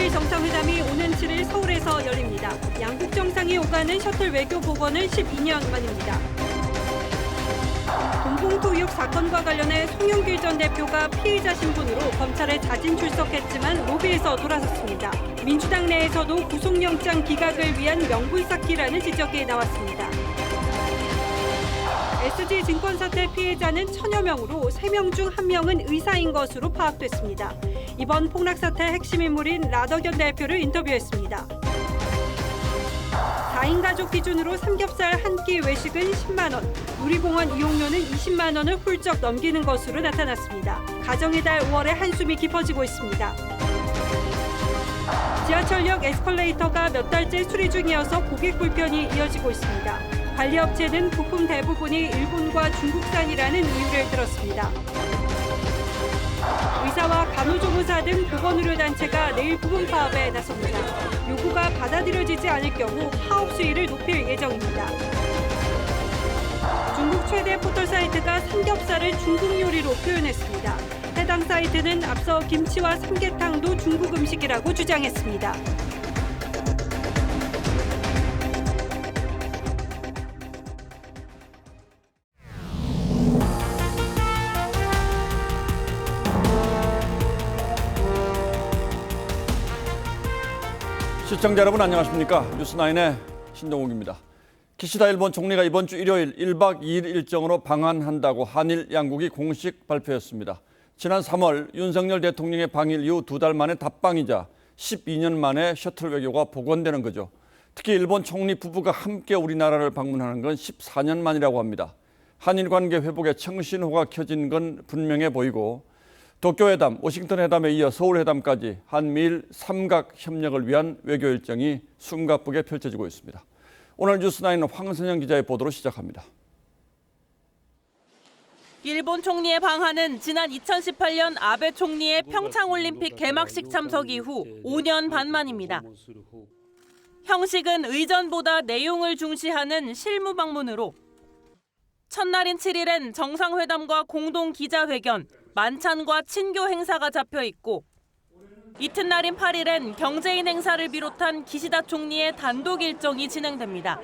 한일 정상회담이 오는 7일 서울에서 열립니다. 양국 정상이 오가는 셔틀 외교 복원은 12년 만입니다. 돈봉투 의혹 사건과 관련해 송영길 전 대표가 피의자 신분으로 검찰에 자진 출석했지만 로비에서 돌아섰습니다. 민주당 내에서도 구속영장 기각을 위한 명분 쌓기라는 지적이 나왔습니다. SG증권 사태 피해자는 1000여 명으로 3명 중 1명은 의사인 것으로 파악됐습니다. 이번 폭락 사태 핵심 인물인 라더견 대표를 인터뷰했습니다. 4인 가족 기준으로 삼겹살 한 끼 외식은 10만 원, 놀이공원 이용료는 20만 원을 훌쩍 넘기는 것으로 나타났습니다. 가정의 달 5월에 한숨이 깊어지고 있습니다. 지하철역 에스컬레이터가 몇 달째 수리 중이어서 고객 불편이 이어지고 있습니다. 관리업체는 부품 대부분이 일본과 중국산이라는 이유를 들었습니다. 의사와 간호조무사 등 보건의료단체가 내일 부분 파업에 나섭니다. 요구가 받아들여지지 않을 경우 파업 수위를 높일 예정입니다. 중국 최대 포털 사이트가 삼겹살을 중국 요리로 표현했습니다. 해당 사이트는 앞서 김치와 삼계탕도 중국 음식이라고 주장했습니다. 시청자 여러분 안녕하십니까? 뉴스9의 신동욱입니다. 기시다 일본 총리가 이번 주 일요일 1박 2일 일정으로 방한한다고 한일 양국이 공식 발표했습니다. 지난 3월 윤석열 대통령의 방일 이후 2달 만에 답방이자 12년 만에 셔틀 외교가 복원되는 거죠. 특히 일본 총리 부부가 함께 우리나라를 방문하는 건 14년 만이라고 합니다. 한일 관계 회복에 청신호가 켜진 건 분명해 보이고 도쿄회담, 워싱턴 회담에 이어 서울 회담까지 한미일 삼각 협력을 위한 외교 일정이 숨가쁘게 펼쳐지고 있습니다. 오늘 뉴스9는 황선영 기자의 보도로 시작합니다. 일본 총리의 방한은 지난 2018년 아베 총리의 평창올림픽 개막식 참석 이후 5년 반 만입니다. 형식은 의전보다 내용을 중시하는 실무 방문으로 첫날인 7일엔 정상회담과 공동 기자회견, 만찬과 친교 행사가 잡혀 있고 이튿날인 8일엔 경제인 행사를 비롯한 기시다 총리의 단독 일정이 진행됩니다.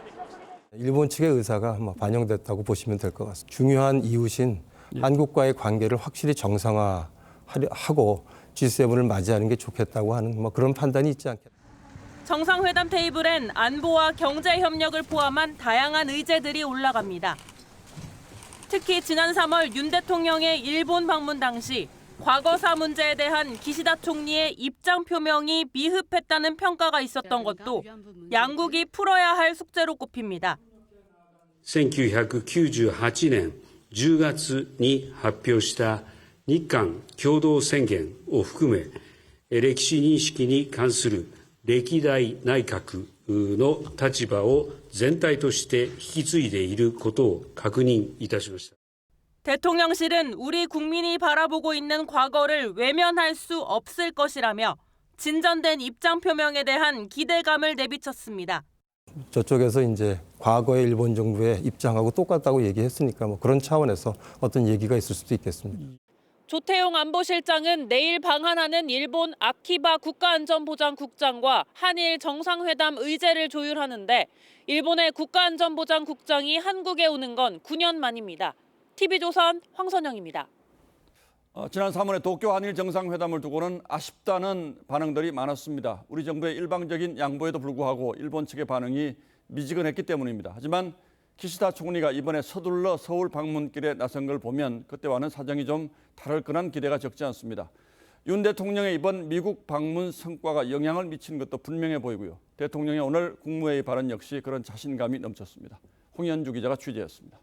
일본 측의 의사가 반영됐다고 보시면 될 것 같습니다. 중요한 이웃인 한국과의 관계를 확실히 정상화하고 G7을 맞이하는 게 좋겠다고 하는 그런 판단이 있지 않겠나. 정상회담 테이블엔 안보와 경제 협력을 포함한 다양한 의제들이 올라갑니다. 특히 지난 3월 윤 대통령의 일본 방문 당시 과거사 문제에 대한 기시다 총리의 입장 표명이 미흡했다는 평가가 있었던 것도 양국이 풀어야 할 숙제로 꼽힙니다. 1998年10月に発表した日韓共同宣言を含め、歴史認識に関する歴代内閣の立場を全体として引き継いでいることを確認いたしました。 대통령실은 우리 국민이 바라보고 있는 과거를 외면할 수 없을 것이라며 진전된 입장 표명에 대한 기대감을 내비쳤습니다. 저쪽에서 이제 과거의 일본 정부의 입장하고 똑같다고 얘기했으니까 그런 차원에서 어떤 얘기가 있을 수도 있겠습니다. 조태용 안보실장은 내일 방한하는 일본 아키바 국가안전보장국장과 한일 정상회담 의제를 조율하는데 일본의 국가안전보장국장이 한국에 오는 건 9년 만입니다. TV조선 황선영입니다. 지난 3월에 도쿄 한일 정상회담을 두고는 아쉽다는 반응들이 많았습니다. 우리 정부의 일방적인 양보에도 불구하고 일본 측의 반응이 미지근했기 때문입니다. 하지만 기시다 총리가 이번에 서둘러 서울 방문길에 나선 걸 보면 그때와는 사정이 좀 다를 거란 기대가 적지 않습니다. 윤 대통령의 이번 미국 방문 성과가 영향을 미치는 것도 분명해 보이고요. 대통령의 오늘 국무회의 발언 역시 그런 자신감이 넘쳤습니다. 홍현주 기자가 취재했습니다.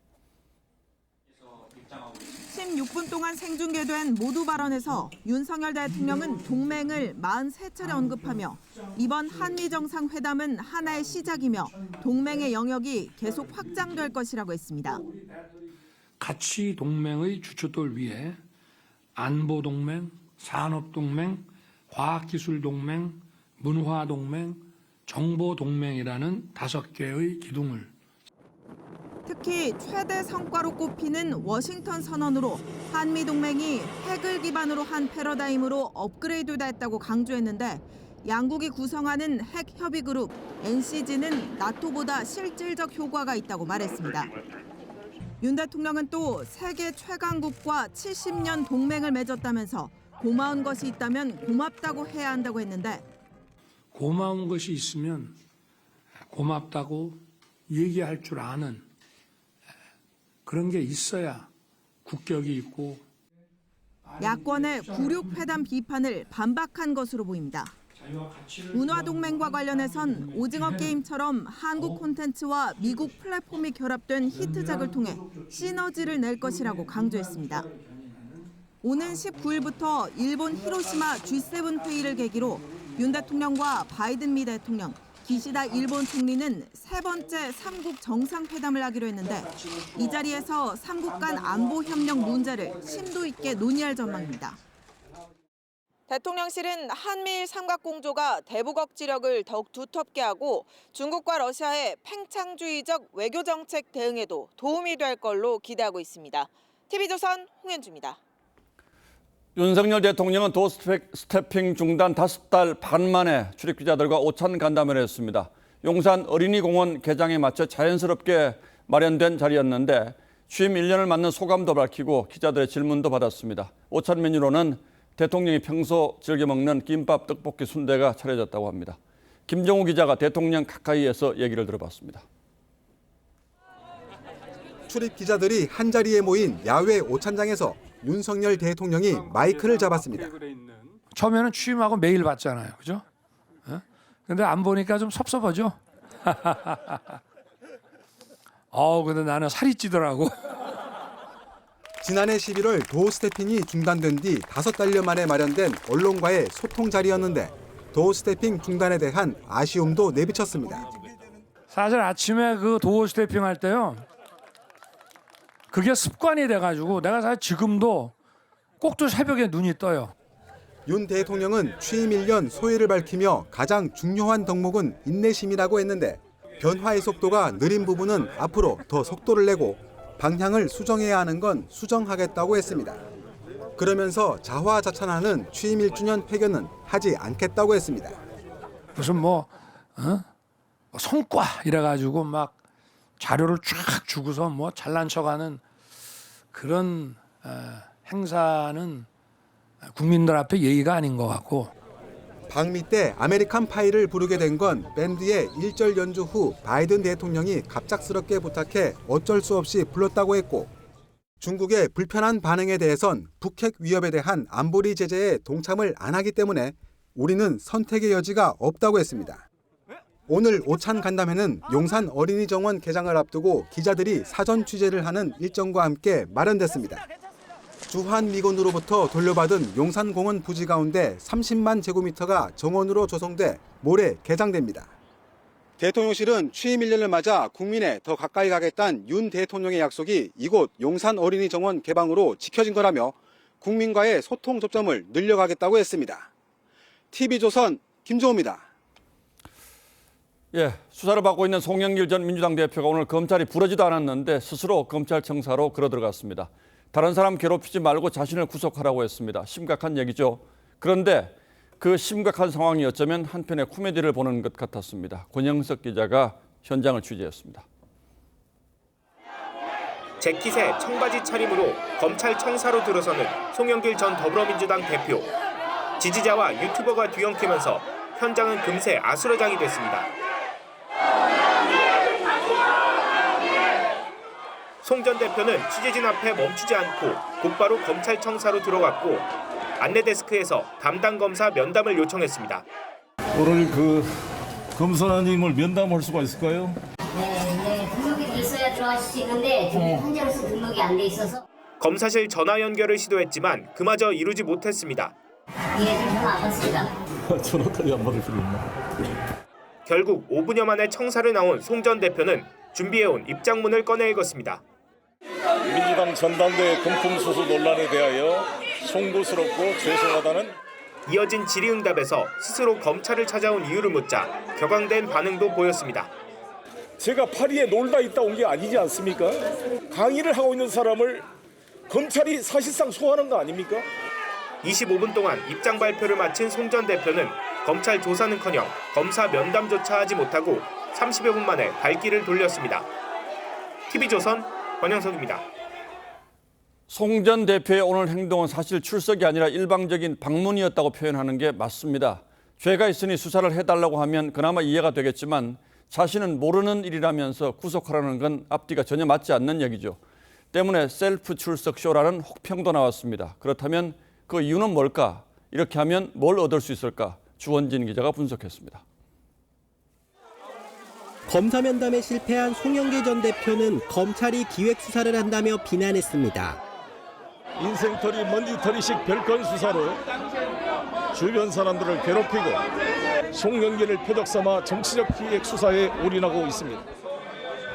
16분 동안 생중계된 모두 발언에서 윤석열 대통령은 동맹을 43차례 언급하며 이번 한미 정상회담은 하나의 시작이며 동맹의 영역이 계속 확장될 것이라고 했습니다. 가치 동맹의 주춧돌 위에 안보 동맹, 산업 동맹, 과학기술 동맹, 문화 동맹, 정보 동맹이라는 5개의 기둥을 특히 최대 성과로 꼽히는 워싱턴 선언으로 한미 동맹이 핵을 기반으로 한 패러다임으로 업그레이드됐다고 강조했는데 양국이 구성하는 핵 협의 그룹 NCG는 나토보다 실질적 효과가 있다고 말했습니다. 윤 대통령은 또 세계 최강국과 70년 동맹을 맺었다면서 고마운 것이 있다면 고맙다고 해야 한다고 했는데 고마운 것이 있으면 고맙다고 얘기할 줄 아는 그런 게 있어야 국격이 있고. 야권의 96 회담 비판을 반박한 것으로 보입니다. 문화동맹과 관련해선 오징어 게임처럼 한국 콘텐츠와 미국 플랫폼이 결합된 히트작을 통해 시너지를 낼 것이라고 강조했습니다. 오는 19일부터 일본 히로시마 G7 회의를 계기로 윤 대통령과 바이든 미 대통령, 기시다 일본 총리는 세 번째 3국 정상회담을 하기로 했는데 이 자리에서 3국 간 안보 협력 문제를 심도 있게 논의할 전망입니다. 대통령실은 한미일 삼각공조가 대북 억지력을 더욱 두텁게 하고 중국과 러시아의 팽창주의적 외교정책 대응에도 도움이 될 걸로 기대하고 있습니다. TV조선 홍현주입니다. 윤석열 대통령은 도스태핑 중단 5달 반 만에 출입기자들과 오찬 간담회를 했습니다. 용산 어린이공원 개장에 맞춰 자연스럽게 마련된 자리였는데 취임 1년을 맞는 소감도 밝히고 기자들의 질문도 받았습니다. 오찬 메뉴로는 대통령이 평소 즐겨 먹는 김밥, 떡볶이, 순대가 차려졌다고 합니다. 김정우 기자가 대통령 가까이에서 얘기를 들어봤습니다. 출입 기자들이 한자리에 모인 야외 오찬장에서 윤석열 대통령이 마이크를 잡았습니다. 처음에는 취임하고 매일 봤잖아요. 그죠? 근데 안 보니까 좀 섭섭하죠? 근데 나는 살이 찌더라고. 지난해 11월 도어 스태핑이 중단된 뒤 5달여 만에 마련된 언론과의 소통 자리였는데 도어 스태핑 중단에 대한 아쉬움도 내비쳤습니다. 사실 아침에 그 도어 스태핑 할 때요. 그게 습관이 돼가지고 내가 사실 지금도 꼭두 새벽에 눈이 떠요. 윤 대통령은 취임 1년 소회를 밝히며 가장 중요한 덕목은 인내심이라고 했는데 변화의 속도가 느린 부분은 앞으로 더 속도를 내고 방향을 수정해야 하는 건 수정하겠다고 했습니다. 그러면서 자화자찬하는 취임 1주년 회견은 하지 않겠다고 했습니다. 무슨 성과 이래가지고 막 자료를 쫙 주고서 잘난 척하는 그런 행사는 국민들 앞에 예의가 아닌 것 같고. 방미 때 아메리칸 파이를 부르게 된 건 밴드의 1절 연주 후 바이든 대통령이 갑작스럽게 부탁해 어쩔 수 없이 불렀다고 했고 중국의 불편한 반응에 대해선 북핵 위협에 대한 안보리 제재에 동참을 안 하기 때문에 우리는 선택의 여지가 없다고 했습니다. 오늘 오찬 간담회는 용산 어린이 정원 개장을 앞두고 기자들이 사전 취재를 하는 일정과 함께 마련됐습니다. 주한미군으로부터 돌려받은 용산공원 부지 가운데 30만 제곱미터가 정원으로 조성돼 모레 개장됩니다. 대통령실은 취임 1년을 맞아 국민에 더 가까이 가겠다는 윤 대통령의 약속이 이곳 용산 어린이 정원 개방으로 지켜진 거라며 국민과의 소통 접점을 늘려가겠다고 했습니다. TV조선 김종호입니다. 수사를 받고 있는 송영길 전 민주당 대표가 오늘 검찰이 부르지도 않았는데 스스로 검찰청사로 걸어 들어갔습니다. 다른 사람 괴롭히지 말고 자신을 구속하라고 했습니다. 심각한 얘기죠. 그런데 그 심각한 상황이 어쩌면 한편의 코미디를 보는 것 같았습니다. 권영석 기자가 현장을 취재했습니다. 재킷에 청바지 차림으로 검찰청사로 들어서는 송영길 전 더불어민주당 대표. 지지자와 유튜버가 뒤엉키면서 현장은 금세 아수라장이 됐습니다. 송 전 대표는 취재진 앞에 멈추지 않고 곧바로 검찰청사로 들어갔고 안내 데스크에서 담당 검사 면담을 요청했습니다. 오늘 검사님을 면담할 수가 있을까요? 네, 등록이 돼 있어야 들어가실 수 있는데 현재로서 등록이 안 돼 있어서 검사실 전화 연결을 시도했지만 그마저 이루지 못했습니다. 예, 전화 안 받습니다. 전화까지 안 받을 필요 있나? 결국 5분여 만에 청사를 나온 송 전 대표는 준비해온 입장문을 꺼내 읽었습니다. 민주당 전당대회 금품 수수 논란에 대하여 송구스럽고 죄송하다는 이어진 질의응답에서 스스로 검찰을 찾아온 이유를 묻자 격앙된 반응도 보였습니다. 제가 파리에 놀다 있다 온 게 아니지 않습니까? 강의를 하고 있는 사람을 검찰이 사실상 소환한 거 아닙니까? 25분 동안 입장 발표를 마친 송 전 대표는 검찰 조사는커녕 검사 면담조차 하지 못하고 30여 분 만에 발길을 돌렸습니다. TV조선 권영석입니다. 송 전 대표의 오늘 행동은 사실 출석이 아니라 일방적인 방문이었다고 표현하는 게 맞습니다. 죄가 있으니 수사를 해달라고 하면 그나마 이해가 되겠지만 자신은 모르는 일이라면서 구속하라는 건 앞뒤가 전혀 맞지 않는 얘기죠. 때문에 셀프 출석 쇼라는 혹평도 나왔습니다. 그렇다면 그 이유는 뭘까? 이렇게 하면 뭘 얻을 수 있을까? 주원진 기자가 분석했습니다. 검사 면담에 실패한 송영길 전 대표는 검찰이 기획 수사를 한다며 비난했습니다. 인생털이 먼지털이식 별건 수사로 주변 사람들을 괴롭히고 송영길을 표적 삼아 정치적 기획 수사에 올인하고 있습니다.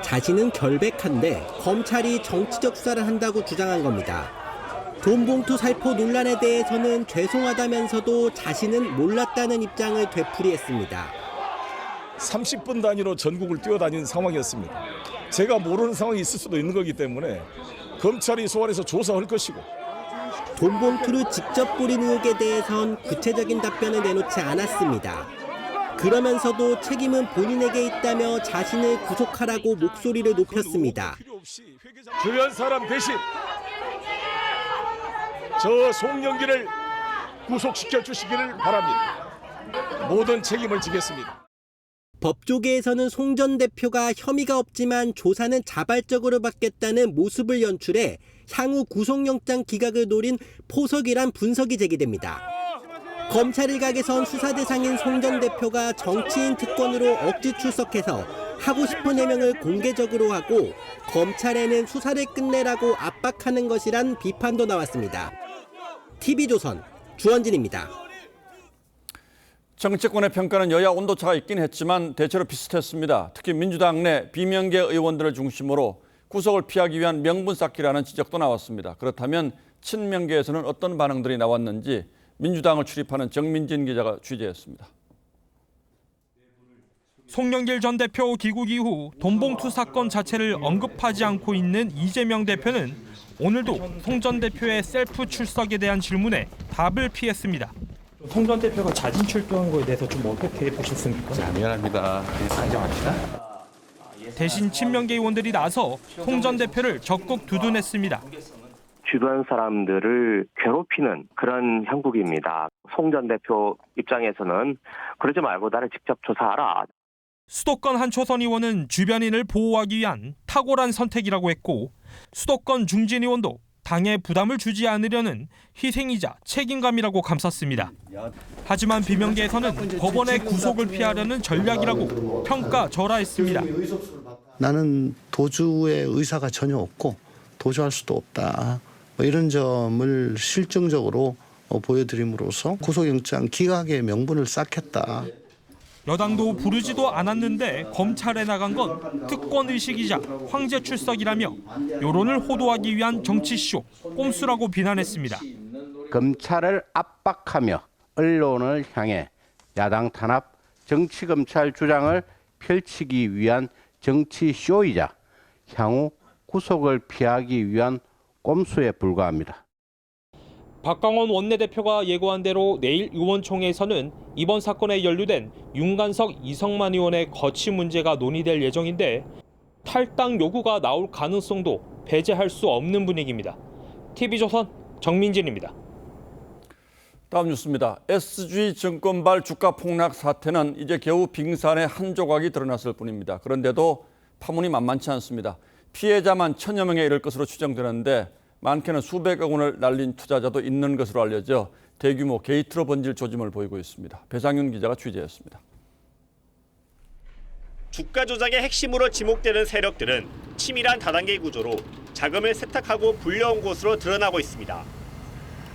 자신은 결백한데 검찰이 정치적 수사를 한다고 주장한 겁니다. 돈봉투 살포 논란에 대해서는 죄송하다면서도 자신은 몰랐다는 입장을 되풀이했습니다. 30분 단위로 전국을 뛰어다닌 상황이었습니다. 제가 모르는 상황이 있을 수도 있는 거기 때문에 검찰이 소환해서 조사할 것이고. 돈봉투를 직접 뿌린 의혹에 대해선 구체적인 답변을 내놓지 않았습니다. 그러면서도 책임은 본인에게 있다며 자신을 구속하라고 목소리를 높였습니다. 주변 사람 대신 저 송영길을 구속시켜 주시기를 바랍니다. 모든 책임을 지겠습니다. 법조계에서는 송 전 대표가 혐의가 없지만 조사는 자발적으로 받겠다는 모습을 연출해 향후 구속영장 기각을 노린 포석이란 분석이 제기됩니다. 검찰 일각에선 수사 대상인 송 전 대표가 정치인 특권으로 억지 출석해서 하고 싶은 해명을 공개적으로 하고 검찰에는 수사를 끝내라고 압박하는 것이란 비판도 나왔습니다. TV조선 주원진입니다. 정치권의 평가는 여야 온도차가 있긴 했지만 대체로 비슷했습니다. 특히 민주당 내 비명계 의원들을 중심으로 구속을 피하기 위한 명분 쌓기라는 지적도 나왔습니다. 그렇다면 친명계에서는 어떤 반응들이 나왔는지 민주당을 출입하는 정민진 기자가 취재했습니다. 송영길 전 대표 귀국 이후 돈봉투 사건 자체를 언급하지 않고 있는 이재명 대표는 오늘도 송 전 대표의 셀프 출석에 대한 질문에 답을 피했습니다. 송 전 대표가 자진 출두한 거에 대해서 좀 어떻게 보셨습니까? 자, 미안합니다. 가져갑시다. 대신 친명계 의원들이 나서 송 전 대표를 적극 두둔했습니다. 주변 사람들을 괴롭히는 그런 형국입니다. 송 전 대표 입장에서는 그러지 말고 나를 직접 조사하라. 수도권 한초선 의원은 주변인을 보호하기 위한 탁월한 선택이라고 했고 수도권 중진 의원도 당에 부담을 주지 않으려는 희생이자 책임감이라고 감쌌습니다. 하지만 비명계에서는 법원의 구속을 피하려는 전략이라고 평가절하했습니다. 나는 도주의 의사가 전혀 없고 도주할 수도 없다. 이런 점을 실증적으로 보여드림으로써 구속영장 기각의 명분을 쌓겠다. 여당도 부르지도 않았는데 검찰에 나간 건 특권의식이자 황제 출석이라며 여론을 호도하기 위한 정치쇼, 꼼수라고 비난했습니다. 검찰을 압박하며 언론을 향해 야당 탄압, 정치검찰 주장을 펼치기 위한 정치쇼이자 향후 구속을 피하기 위한 꼼수에 불과합니다. 박강원 원내대표가 예고한 대로 내일 의원총회에서는 이번 사건에 연루된 윤관석, 이성만 의원의 거취 문제가 논의될 예정인데 탈당 요구가 나올 가능성도 배제할 수 없는 분위기입니다. TV조선 정민진입니다. 다음 뉴스입니다. SG증권발 주가 폭락 사태는 이제 겨우 빙산의 한 조각이 드러났을 뿐입니다. 그런데도 파문이 만만치 않습니다. 피해자만 1000여 명에 이를 것으로 추정되는데 많게는 수백억 원을 날린 투자자도 있는 것으로 알려져 대규모 게이트로 번질 조짐을 보이고 있습니다. 배상윤 기자가 취재했습니다. 주가 조작의 핵심으로 지목되는 세력들은 치밀한 다단계 구조로 자금을 세탁하고 불려온 곳으로 드러나고 있습니다.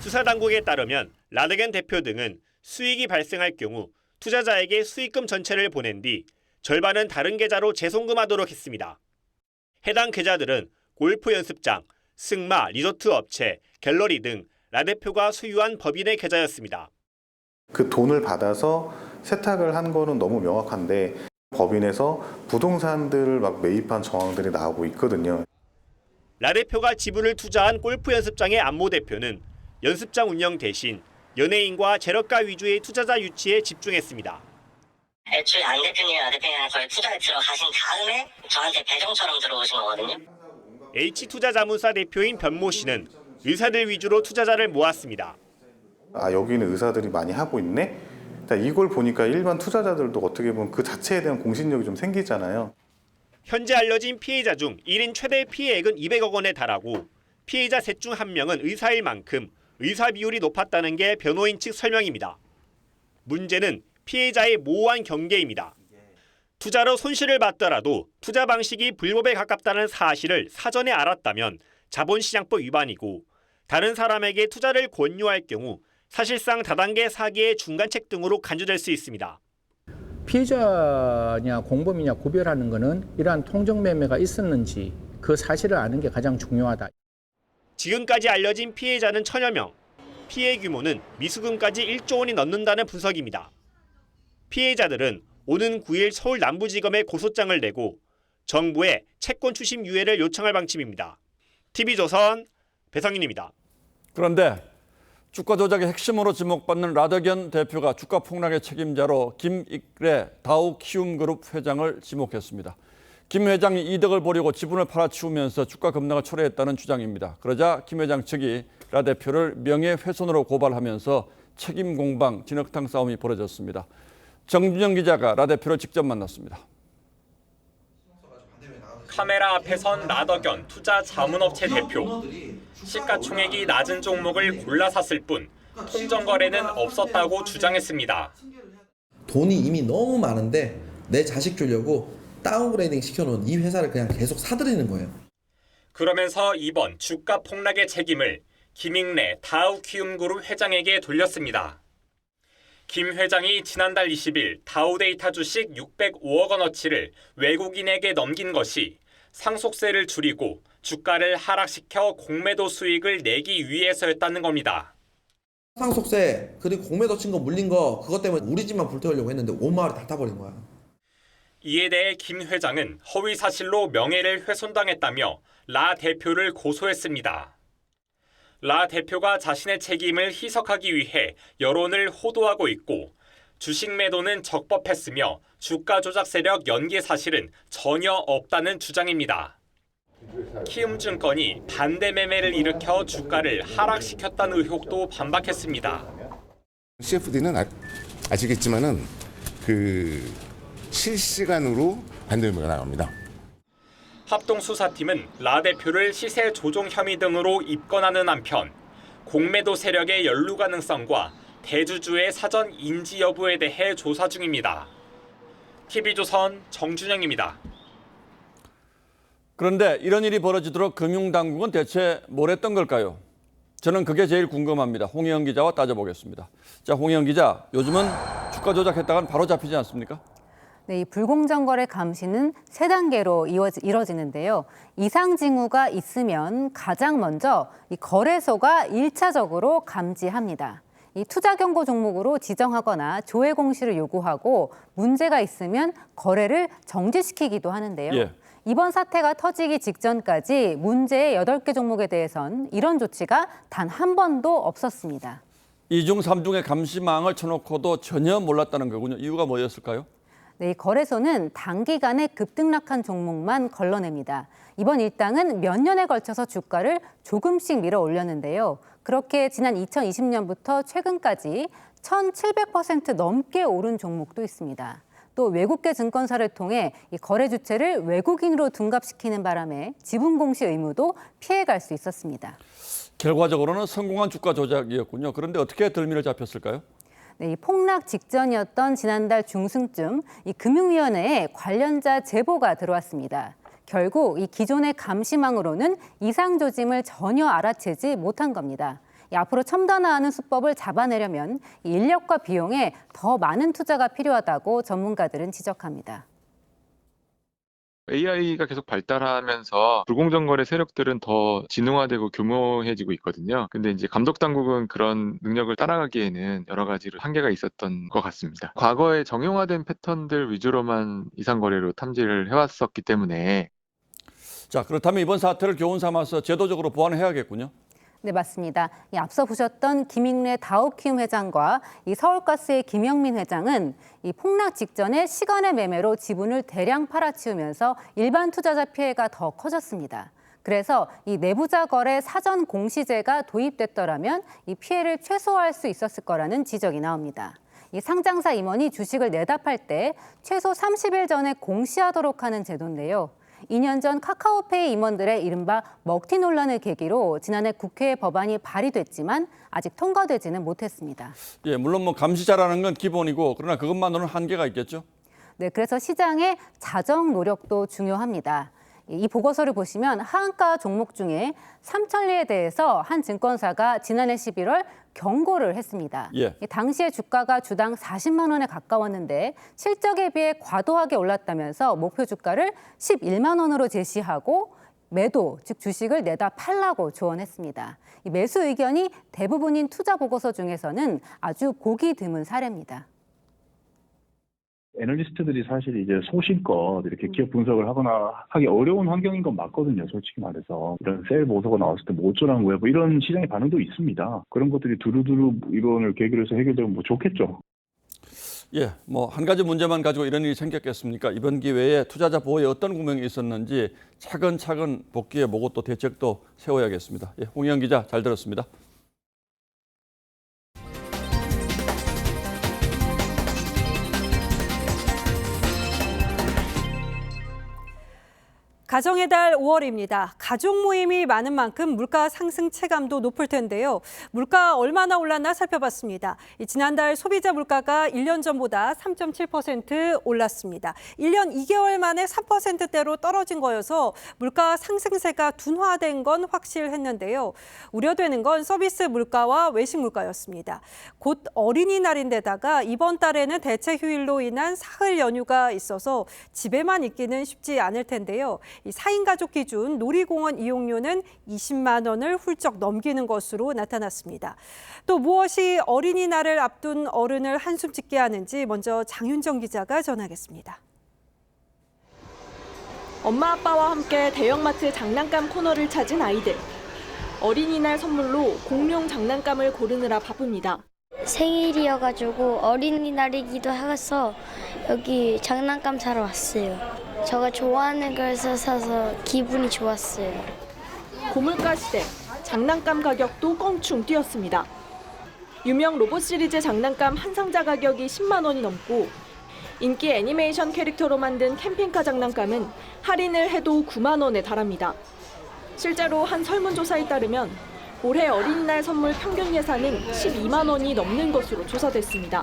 수사당국에 따르면 라드겐 대표 등은 수익이 발생할 경우 투자자에게 수익금 전체를 보낸 뒤 절반은 다른 계좌로 재송금하도록 했습니다. 해당 계좌들은 골프 연습장, 승마, 리조트 업체, 갤러리 등 라 대표가 소유한 법인의 계좌였습니다. 그 돈을 받아서 세탁을 한 거는 너무 명확한데 법인에서 부동산들을 막 매입한 정황들이 나오고 있거든요. 라 대표가 지분을 투자한 골프 연습장의 안모 대표는 연습장 운영 대신 연예인과 재력가 위주의 투자자 유치에 집중했습니다. 애초에 안 대표님이나 대표님이랑 거의 투자에 들어가신 다음에 저한테 배정처럼 들어오신 거거든요. H투자자문사 대표인 변모 씨는 의사들 위주로 투자자를 모았습니다. 아, 여기는 의사들이 많이 하고 있네? 이걸 보니까 일반 투자자들도 어떻게 보면 그 자체에 대한 공신력이 좀 생기잖아요. 현재 알려진 피해자 중 1인 최대 피해액은 200억 원에 달하고 피해자 셋 중 한 명은 의사일 만큼 의사 비율이 높았다는 게 변호인 측 설명입니다. 문제는 피해자의 모호한 경계입니다. 투자로 손실을 봤더라도 투자 방식이 불법에 가깝다는 사실을 사전에 알았다면 자본시장법 위반이고 다른 사람에게 투자를 권유할 경우 사실상 다단계 사기의 중간책 등으로 간주될 수 있습니다. 피해자냐 공범이냐 구별하는 것은 이러한 통정매매가 있었는지 그 사실을 아는 게 가장 중요하다. 지금까지 알려진 피해자는 1000여 명, 피해 규모는 미수금까지 1조 원이 넘는다는 분석입니다. 피해자들은 오는 9일 서울 남부지검에 고소장을 내고 정부에 채권 추심 유예를 요청할 방침입니다. TV조선 배성인입니다. 그런데 주가 조작의 핵심으로 지목받는 라더견 대표가 주가 폭락의 책임자로 김익래 다우키움그룹 회장을 지목했습니다. 김 회장이 이득을 보려고 지분을 팔아치우면서 주가 급락을 초래했다는 주장입니다. 그러자 김 회장 측이 라 대표를 명예훼손으로 고발하면서 책임 공방, 진흙탕 싸움이 벌어졌습니다. 정준영 기자가 라 대표를 직접 만났습니다. 카메라 앞에선 라더견 투자 자문업체 대표. 시가총액이 낮은 종목을 골라 샀을 뿐 통정 거래는 없었다고 주장했습니다. 돈이 이미 너무 많은데 내 자식 주려고 다운그레이딩 시켜놓은 이 회사를 그냥 계속 사들이는 거예요. 그러면서 이번 주가 폭락의 책임을 김익래 다우키움그룹 회장에게 돌렸습니다. 김 회장이 지난달 20일 다우데이터 주식 605억 원어치를 외국인에게 넘긴 것이 상속세를 줄이고 주가를 하락시켜 공매도 수익을 내기 위해서였다는 겁니다. 상속세 그리고 공매도 친 거 물린 거 그것 때문에 우리 집만 불태우려고 했는데 온 마을이 다 타버린 거야. 이에 대해 김 회장은 허위 사실로 명예를 훼손당했다며 라 대표를 고소했습니다. 라 대표가 자신의 책임을 희석하기 위해 여론을 호도하고 있고 주식 매도는 적법했으며 주가 조작 세력 연계 사실은 전혀 없다는 주장입니다. 키움증권이 반대 매매를 일으켜 주가를 하락시켰다는 의혹도 반박했습니다. CFD는 아시겠지만은 실시간으로 반대 매매가 나갑니다. 합동수사팀은 라 대표를 시세 조종 혐의 등으로 입건하는 한편 공매도 세력의 연루 가능성과 대주주의 사전 인지 여부에 대해 조사 중입니다. TV조선 정준영입니다. 그런데 이런 일이 벌어지도록 금융당국은 대체 뭘 했던 걸까요? 저는 그게 제일 궁금합니다. 홍혜영 기자와 따져보겠습니다. 자, 홍혜영 기자, 요즘은 주가 조작했다간 바로 잡히지 않습니까? 네, 이 불공정 거래 감시는 3단계로 이뤄지는데요. 이상 징후가 있으면 가장 먼저 이 거래소가 1차적으로 감지합니다. 이 투자 경고 종목으로 지정하거나 조회 공시를 요구하고 문제가 있으면 거래를 정지시키기도 하는데요. 예. 이번 사태가 터지기 직전까지 문제의 8개 종목에 대해선 이런 조치가 단 한 번도 없었습니다. 2중, 3중의 감시망을 쳐놓고도 전혀 몰랐다는 거군요. 이유가 뭐였을까요? 네, 이 거래소는 단기간에 급등락한 종목만 걸러냅니다. 이번 일당은 몇 년에 걸쳐서 주가를 조금씩 밀어 올렸는데요. 그렇게 지난 2020년부터 최근까지 1,700% 넘게 오른 종목도 있습니다. 또 외국계 증권사를 통해 이 거래 주체를 외국인으로 둔갑시키는 바람에 지분 공시 의무도 피해갈 수 있었습니다. 결과적으로는 성공한 주가 조작이었군요. 그런데 어떻게 덜미를 잡혔을까요? 네, 이 폭락 직전이었던 지난달 중순쯤 이 금융위원회에 관련자 제보가 들어왔습니다. 결국 이 기존의 감시망으로는 이상 조짐을 전혀 알아채지 못한 겁니다. 앞으로 첨단화하는 수법을 잡아내려면 인력과 비용에 더 많은 투자가 필요하다고 전문가들은 지적합니다. AI가 계속 발달하면서 불공정 거래 세력들은 더 진흥화되고 교모해지고 있거든요. 근데 이제 감독 당국은 그런 능력을 따라가기에는 여러 가지로 한계가 있었던 것 같습니다. 과거에 정형화된 패턴들 위주로만 이상 거래로 탐지를 해왔었기 때문에. 자, 그렇다면 이번 사태를 교훈 삼아서 제도적으로 보완해야겠군요. 네, 맞습니다. 앞서 보셨던 김익래 다우키움 회장과 이 서울가스의 김영민 회장은 이 폭락 직전에 시간의 매매로 지분을 대량 팔아치우면서 일반 투자자 피해가 더 커졌습니다. 그래서 이 내부자 거래 사전 공시제가 도입됐더라면 이 피해를 최소화할 수 있었을 거라는 지적이 나옵니다. 이 상장사 임원이 주식을 내다 팔 때 최소 30일 전에 공시하도록 하는 제도인데요. 2년 전 카카오페이 임원들의 이른바 먹튀 논란을 계기로 지난해 국회에 법안이 발의됐지만 아직 통과되지는 못했습니다. 예, 물론 뭐 감시자라는 건 기본이고 그러나 그것만으로는 한계가 있겠죠? 네, 그래서 시장의 자정 노력도 중요합니다. 이 보고서를 보시면 하한가 종목 중에 삼천리에 대해서 한 증권사가 지난해 11월 경고를 했습니다. 예. 당시에 주가가 주당 40만 원에 가까웠는데 실적에 비해 과도하게 올랐다면서 목표 주가를 11만 원으로 제시하고 매도, 즉 주식을 내다 팔라고 조언했습니다. 이 매수 의견이 대부분인 투자 보고서 중에서는 아주 보기 드문 사례입니다. 애널리스트들이 사실 이제 소신껏 이렇게 기업 분석을 하거나 하기 어려운 환경인 건 맞거든요. 솔직히 말해서 이런 셀 보고서가 나왔을 때 뭐 어쩌라는 거야, 뭐 이런 시장의 반응도 있습니다. 그런 것들이 두루두루 이론을 계기로 해서 해결되면 뭐 좋겠죠. 예, 뭐 한 가지 문제만 가지고 이런 일이 생겼겠습니까? 이번 기회에 투자자 보호에 어떤 구멍이 있었는지 차근차근 복귀해보고 또 대책도 세워야겠습니다. 예, 홍희영 기자 잘 들었습니다. 가정의 달 5월입니다. 가족 모임이 많은 만큼 물가 상승 체감도 높을 텐데요. 물가 얼마나 올랐나 살펴봤습니다. 지난달 소비자 물가가 1년 전보다 3.7% 올랐습니다. 1년 2개월 만에 3%대로 떨어진 거여서 물가 상승세가 둔화된 건 확실했는데요. 우려되는 건 서비스 물가와 외식 물가였습니다. 곧 어린이날인데다가 이번 달에는 대체 휴일로 인한 사흘 연휴가 있어서 집에만 있기는 쉽지 않을 텐데요. 이 4인 가족 기준 놀이공원 이용료는 20만 원을 훌쩍 넘기는 것으로 나타났습니다. 또 무엇이 어린이날을 앞둔 어른을 한숨 짓게 하는지 먼저 장윤정 기자가 전하겠습니다. 엄마 아빠와 함께 대형마트 장난감 코너를 찾은 아이들. 어린이날 선물로 공룡 장난감을 고르느라 바쁩니다. 생일이어가지고 어린이날이기도 해서 여기 장난감 사러 왔어요. 제가 좋아하는 걸 사서 기분이 좋았어요. 고물가 시대, 장난감 가격도 껑충 뛰었습니다. 유명 로봇 시리즈 장난감 한 상자 가격이 10만 원이 넘고 인기 애니메이션 캐릭터로 만든 캠핑카 장난감은 할인을 해도 9만 원에 달합니다. 실제로 한 설문조사에 따르면 올해 어린이날 선물 평균 예산은 12만 원이 넘는 것으로 조사됐습니다.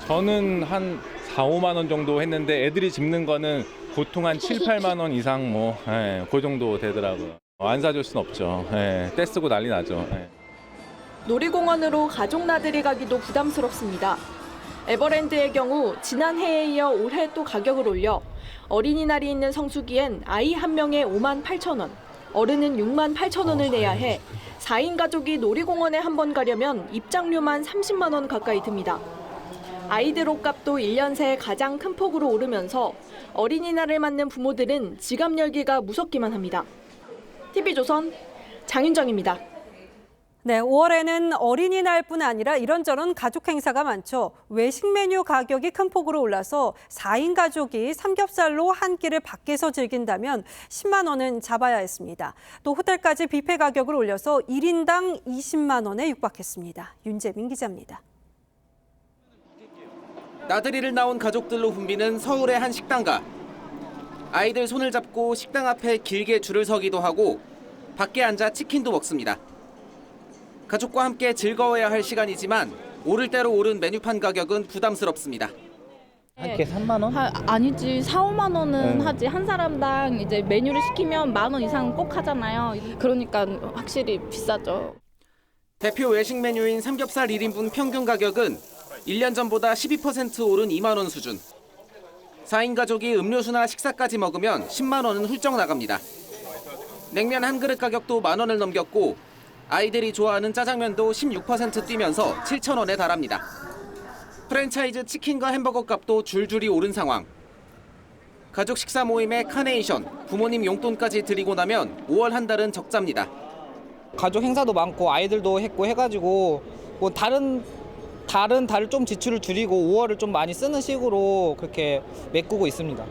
저는 한 4, 5만 원 정도 했는데 애들이 집는 거는 보통 한 7, 8만 원 이상 그 정도 되더라고요. 안 사줄 순 없죠. 떼쓰고 난리 나죠. 놀이공원으로 가족 나들이 가기도 부담스럽습니다. 에버랜드의 경우 지난해에 이어 올해 또 가격을 올려 어린이날이 있는 성수기엔 아이 한 명에 5만 8천 원, 어른은 6만 8천 원을 내야 해 4인 가족이 놀이공원에 한 번 가려면 입장료만 30만 원 가까이 듭니다. 아이들 옷값도 1년 새 가장 큰 폭으로 오르면서 어린이날을 맞는 부모들은 지갑 열기가 무섭기만 합니다. TV조선 장윤정입니다. 네, 5월에는 어린이날뿐 아니라 이런저런 가족 행사가 많죠. 외식 메뉴 가격이 큰 폭으로 올라서 4인 가족이 삼겹살로 한 끼를 밖에서 즐긴다면 10만 원은 잡아야 했습니다. 또 호텔까지 뷔페 가격을 올려서 1인당 20만 원에 육박했습니다. 윤재민 기자입니다. 나들이를 나온 가족들로 붐비는 서울의 한 식당가. 아이들 손을 잡고 식당 앞에 길게 줄을 서기도 하고 밖에 앉아 치킨도 먹습니다. 가족과 함께 즐거워야 할 시간이지만 오를 대로 오른 메뉴판 가격은 부담스럽습니다. 한 끼 3만 원? 아니지, 4, 5만 원은 하지. 한 사람당 이제 메뉴를 시키면 1만 원 이상 꼭 하잖아요. 그러니까 확실히 비싸죠. 대표 외식 메뉴인 삼겹살 1인분 평균 가격은 1년 전보다 12% 오른 2만 원 수준. 4인 가족이 음료수나 식사까지 먹으면 10만 원은 훌쩍 나갑니다. 냉면 한 그릇 가격도 1만 원을 넘겼고 아이들이 좋아하는 짜장면도 16% 뛰면서 7천 원에 달합니다. 프랜차이즈 치킨과 햄버거 값도 줄줄이 오른 상황. 가족 식사 모임에 카네이션, 부모님 용돈까지 드리고 나면 5월 한 달은 적자입니다. 가족 행사도 많고 아이들도 했고 해가지고 뭐 다른 달을 좀 지출을 줄이고 5월을 좀 많이 쓰는 식으로 그렇게 메꾸고 있습니다.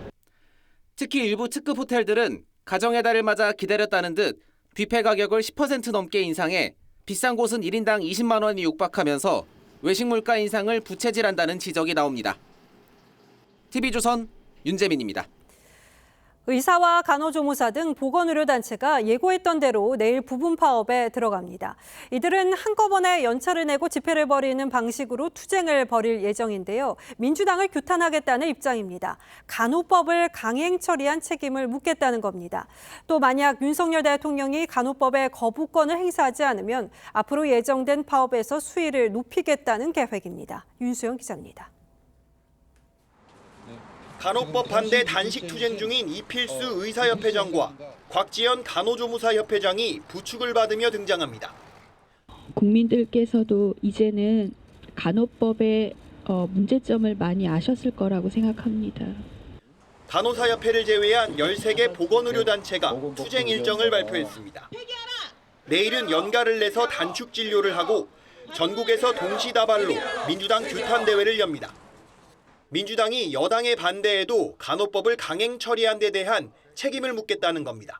특히 일부 특급 호텔들은 가정의 달을 맞아 기다렸다는 듯 뷔페 가격을 10% 넘게 인상해 비싼 곳은 1인당 20만 원이 육박하면서 외식 물가 인상을 부채질한다는 지적이 나옵니다. TV조선 윤재민입니다. 의사와 간호조무사 등 보건의료단체가 예고했던 대로 내일 부분 파업에 들어갑니다. 이들은 한꺼번에 연차를 내고 집회를 벌이는 방식으로 투쟁을 벌일 예정인데요. 민주당을 규탄하겠다는 입장입니다. 간호법을 강행 처리한 책임을 묻겠다는 겁니다. 또 만약 윤석열 대통령이 간호법에 거부권을 행사하지 않으면 앞으로 예정된 파업에서 수위를 높이겠다는 계획입니다. 윤수영 기자입니다. 간호법 반대 단식 투쟁 중인 이필수 의사협회장과 곽지연 간호조무사협회장이 부축을 받으며 등장합니다. 국민들께서도 이제는 간호법의 문제점을 많이 아셨을 거라고 생각합니다. 간호사협회를 제외한 13개 보건의료단체가 투쟁 일정을 발표했습니다. 내일은 연가를 내서 단축 진료를 하고 전국에서 동시다발로 민주당 규탄대회를 엽니다. 민주당이 여당의 반대에도 간호법을 강행 처리한 데 대한 책임을 묻겠다는 겁니다.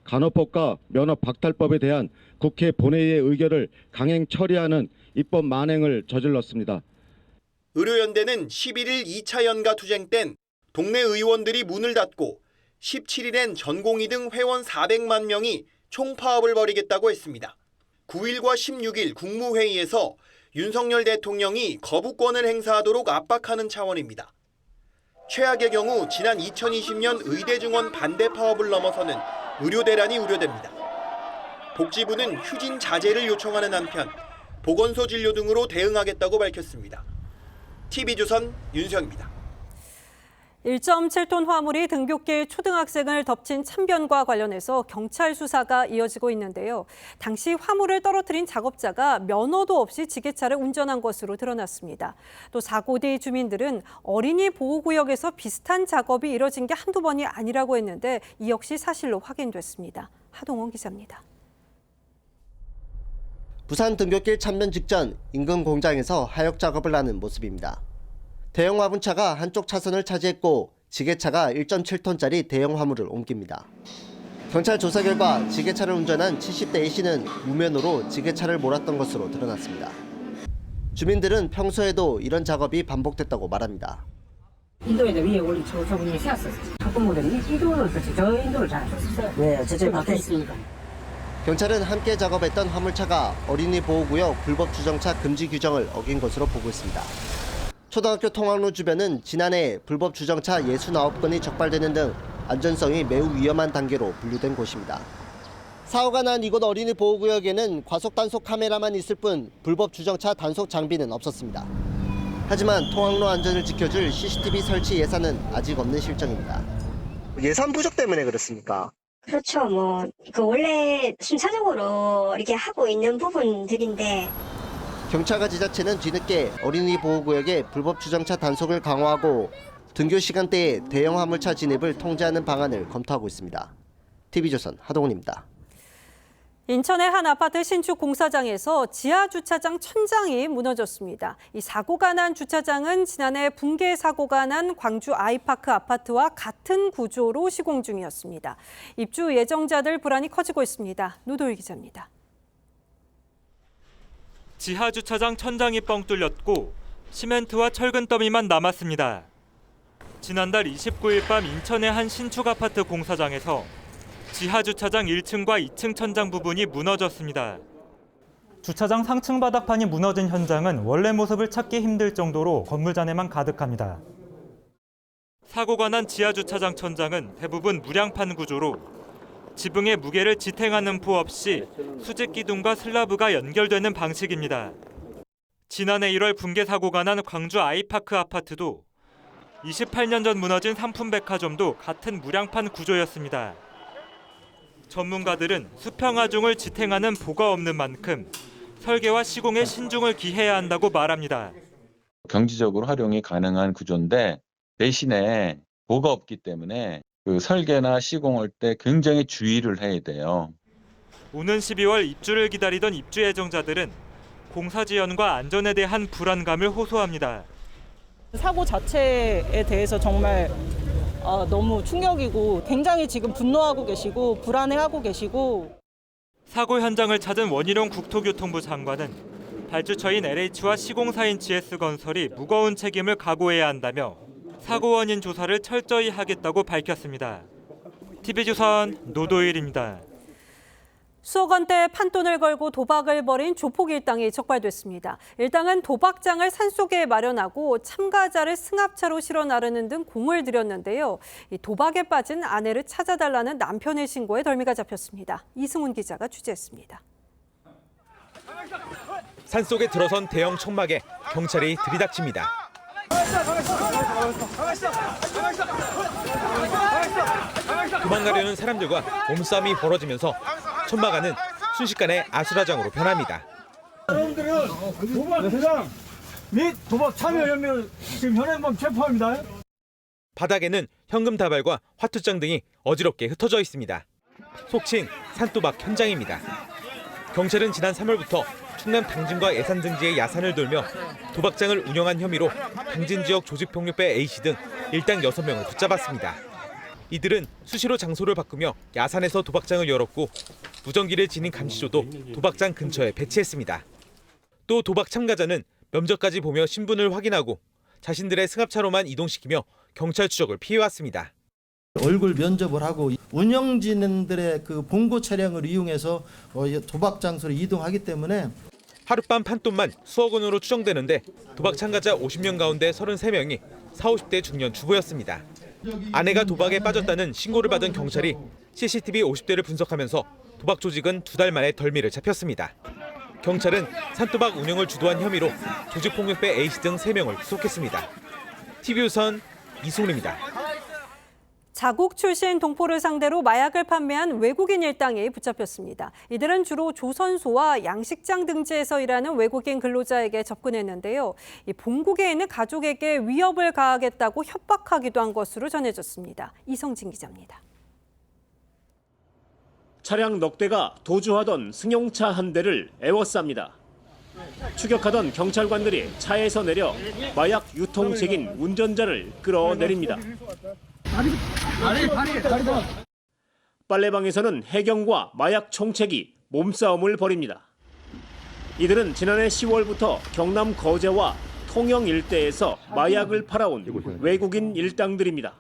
간호법과 면허 박탈법에 대한 국회 본회의의 의결을 강행 처리하는 입법 만행을 저질렀습니다. 의료연대는 11일 2차 연가 투쟁 땐 동네 의원들이 문을 닫고 17일엔 전공의 등 회원 400만 명이 총파업을 벌이겠다고 했습니다. 9일과 16일 국무회의에서 윤석열 대통령이 거부권을 행사하도록 압박하는 차원입니다. 최악의 경우 지난 2020년 의대 증원 반대 파업을 넘어서는 의료 대란이 우려됩니다. 복지부는 휴진 자제를 요청하는 한편 보건소 진료 등으로 대응하겠다고 밝혔습니다. TV조선 윤수영입니다. 1.7톤 화물이 등굣길 초등학생을 덮친 참변과 관련해서 경찰 수사가 이어지고 있는데요. 당시 화물을 떨어뜨린 작업자가 면허도 없이 지게차를 운전한 것으로 드러났습니다. 또 사고 뒤 주민들은 어린이 보호구역에서 비슷한 작업이 이뤄진 게 한두 번이 아니라고 했는데 이 역시 사실로 확인됐습니다. 하동원 기자입니다. 부산 등굣길 참변 직전 인근 공장에서 하역 작업을 하는 모습입니다. 대형 화물차가 한쪽 차선을 차지했고 지게차가 1.7톤짜리 대형 화물을 옮깁니다. 경찰 조사 결과 지게차를 운전한 70대 A씨는 무면허로 지게차를 몰았던 것으로 드러났습니다. 주민들은 평소에도 이런 작업이 반복됐다고 말합니다. 인도에다 위에 올린 저분이 세웠었어요. 가끔 보더니 인도는 그렇지 저 인도를 잘 안 썼어요. 네, 저쪽에 박혀 있으니까. 경찰은 함께 작업했던 화물차가 어린이 보호구역 불법 주정차 금지 규정을 어긴 것으로 보고 있습니다. 초등학교 통학로 주변은 지난해 불법 주정차 69건이 적발되는 등 안전성이 매우 위험한 단계로 분류된 곳입니다. 사고가 난 이곳 어린이 보호구역에는 과속 단속 카메라만 있을 뿐 불법 주정차 단속 장비는 없었습니다. 하지만 통학로 안전을 지켜줄 CCTV 설치 예산은 아직 없는 실정입니다. 예산 부족 때문에 그렇습니까? 그렇죠. 원래 순차적으로 이렇게 하고 있는 부분들인데. 경찰과 지자체는 뒤늦게 어린이 보호구역의 불법 주정차 단속을 강화하고 등교 시간대에 대형 화물차 진입을 통제하는 방안을 검토하고 있습니다. TV조선 하동훈입니다. 인천의 한 아파트 신축 공사장에서 지하 주차장 천장이 무너졌습니다. 이 사고가 난 주차장은 지난해 붕괴 사고가 난 광주 아이파크 아파트와 같은 구조로 시공 중이었습니다. 입주 예정자들 불안이 커지고 있습니다. 노도일 기자입니다. 지하 주차장 천장이 뻥 뚫렸고 시멘트와 철근 더미만 남았습니다. 지난달 29일 밤 인천의 한 신축 아파트 공사장에서 지하 주차장 1층과 2층 천장 부분이 무너졌습니다. 주차장 상층 바닥판이 무너진 현장은 원래 모습을 찾기 힘들 정도로 건물 잔해만 가득합니다. 사고가 난 지하 주차장 천장은 대부분 무량판 구조로 지붕의 무게를 지탱하는 포 없이 수직 기둥과 슬라브가 연결되는 방식입니다. 지난해 1월 붕괴 사고가 난 광주 아이파크 아파트도 28년 전 무너진 삼풍백화점도 같은 무량판 구조였습니다. 전문가들은 수평하중을 지탱하는 보가 없는 만큼 설계와 시공에 신중을 기해야 한다고 말합니다. 경제적으로 활용이 가능한 구조인데 대신에 보가 없기 때문에 그 설계나 시공할 때 굉장히 주의를 해야 돼요. 오는 12월 입주를 기다리던 입주 예정자들은 공사 지연과 안전에 대한 불안감을 호소합니다. 사고 자체에 대해서 정말 너무 충격이고 굉장히 지금 분노하고 계시고 불안해하고 계시고. 사고 현장을 찾은 원희룡 국토교통부 장관은 발주처인 LH와 시공사인 GS건설이 무거운 책임을 각오해야 한다며 사고 원인 조사를 철저히 하겠다고 밝혔습니다. TV조선 노도일입니다. 수억 원대 판돈을 걸고 도박을 벌인 조폭 일당이 적발됐습니다. 일당은 도박장을 산속에 마련하고 참가자를 승합차로 실어 나르는 등 공을 들였는데요. 이 도박에 빠진 아내를 찾아달라는 남편의 신고에 덜미가 잡혔습니다. 이승훈 기자가 취재했습니다. 산속에 들어선 대형 천막에 경찰이 들이닥칩니다. 도망가려는 사람들과 몸싸움이 벌어지면서 천막 안은 순식간에 아수라장으로 변합니다. 여러분들은 도박 대상 및 도박 참여 혐의로 지금 현행범 체포합니다. 바닥에는 현금 다발과 화투장 등이 어지럽게 흩어져 있습니다. 속칭 산도박 현장입니다. 경찰은 지난 3월부터 충남 당진과 예산 등지의 야산을 돌며 도박장을 운영한 혐의로 당진 지역 조직폭력배 A씨 등 일당 6명을 붙잡았습니다. 이들은 수시로 장소를 바꾸며 야산에서 도박장을 열었고 무전기를 지닌 감시조도 도박장 근처에 배치했습니다. 또 도박 참가자는 면접까지 보며 신분을 확인하고 자신들의 승합차로만 이동시키며 경찰 추적을 피해왔습니다. 얼굴 면접을 하고 운영진들의 그 봉고 차량을 이용해서 도박 장소로 이동하기 때문에 하룻밤 판돈만 수억 원으로 추정되는데 도박 참가자 50명 가운데 33명이 40, 50대 중년 주부였습니다. 아내가 도박에 빠졌다는 신고를 받은 경찰이 CCTV 50대를 분석하면서 도박 조직은 2달 만에 덜미를 잡혔습니다. 경찰은 산도박 운영을 주도한 혐의로 조직폭력배 A씨 등 3명을 구속했습니다. TV조선 이승훈입니다. 자국 출신 동포를 상대로 마약을 판매한 외국인 일당이 붙잡혔습니다. 이들은 주로 조선소와 양식장 등지에서 일하는 외국인 근로자에게 접근했는데요. 본국에 있는 가족에게 위협을 가하겠다고 협박하기도 한 것으로 전해졌습니다. 이성진 기자입니다. 차량 넉 대가 도주하던 승용차 한 대를 에워쌉니다. 추격하던 경찰관들이 차에서 내려 마약 유통책인 운전자를 끌어내립니다. 빨래방에서는 해경과 마약 총책이 몸싸움을 벌입니다. 이들은 지난해 10월부터 경남 거제와 통영 일대에서 마약을 팔아온 외국인 일당들입니다.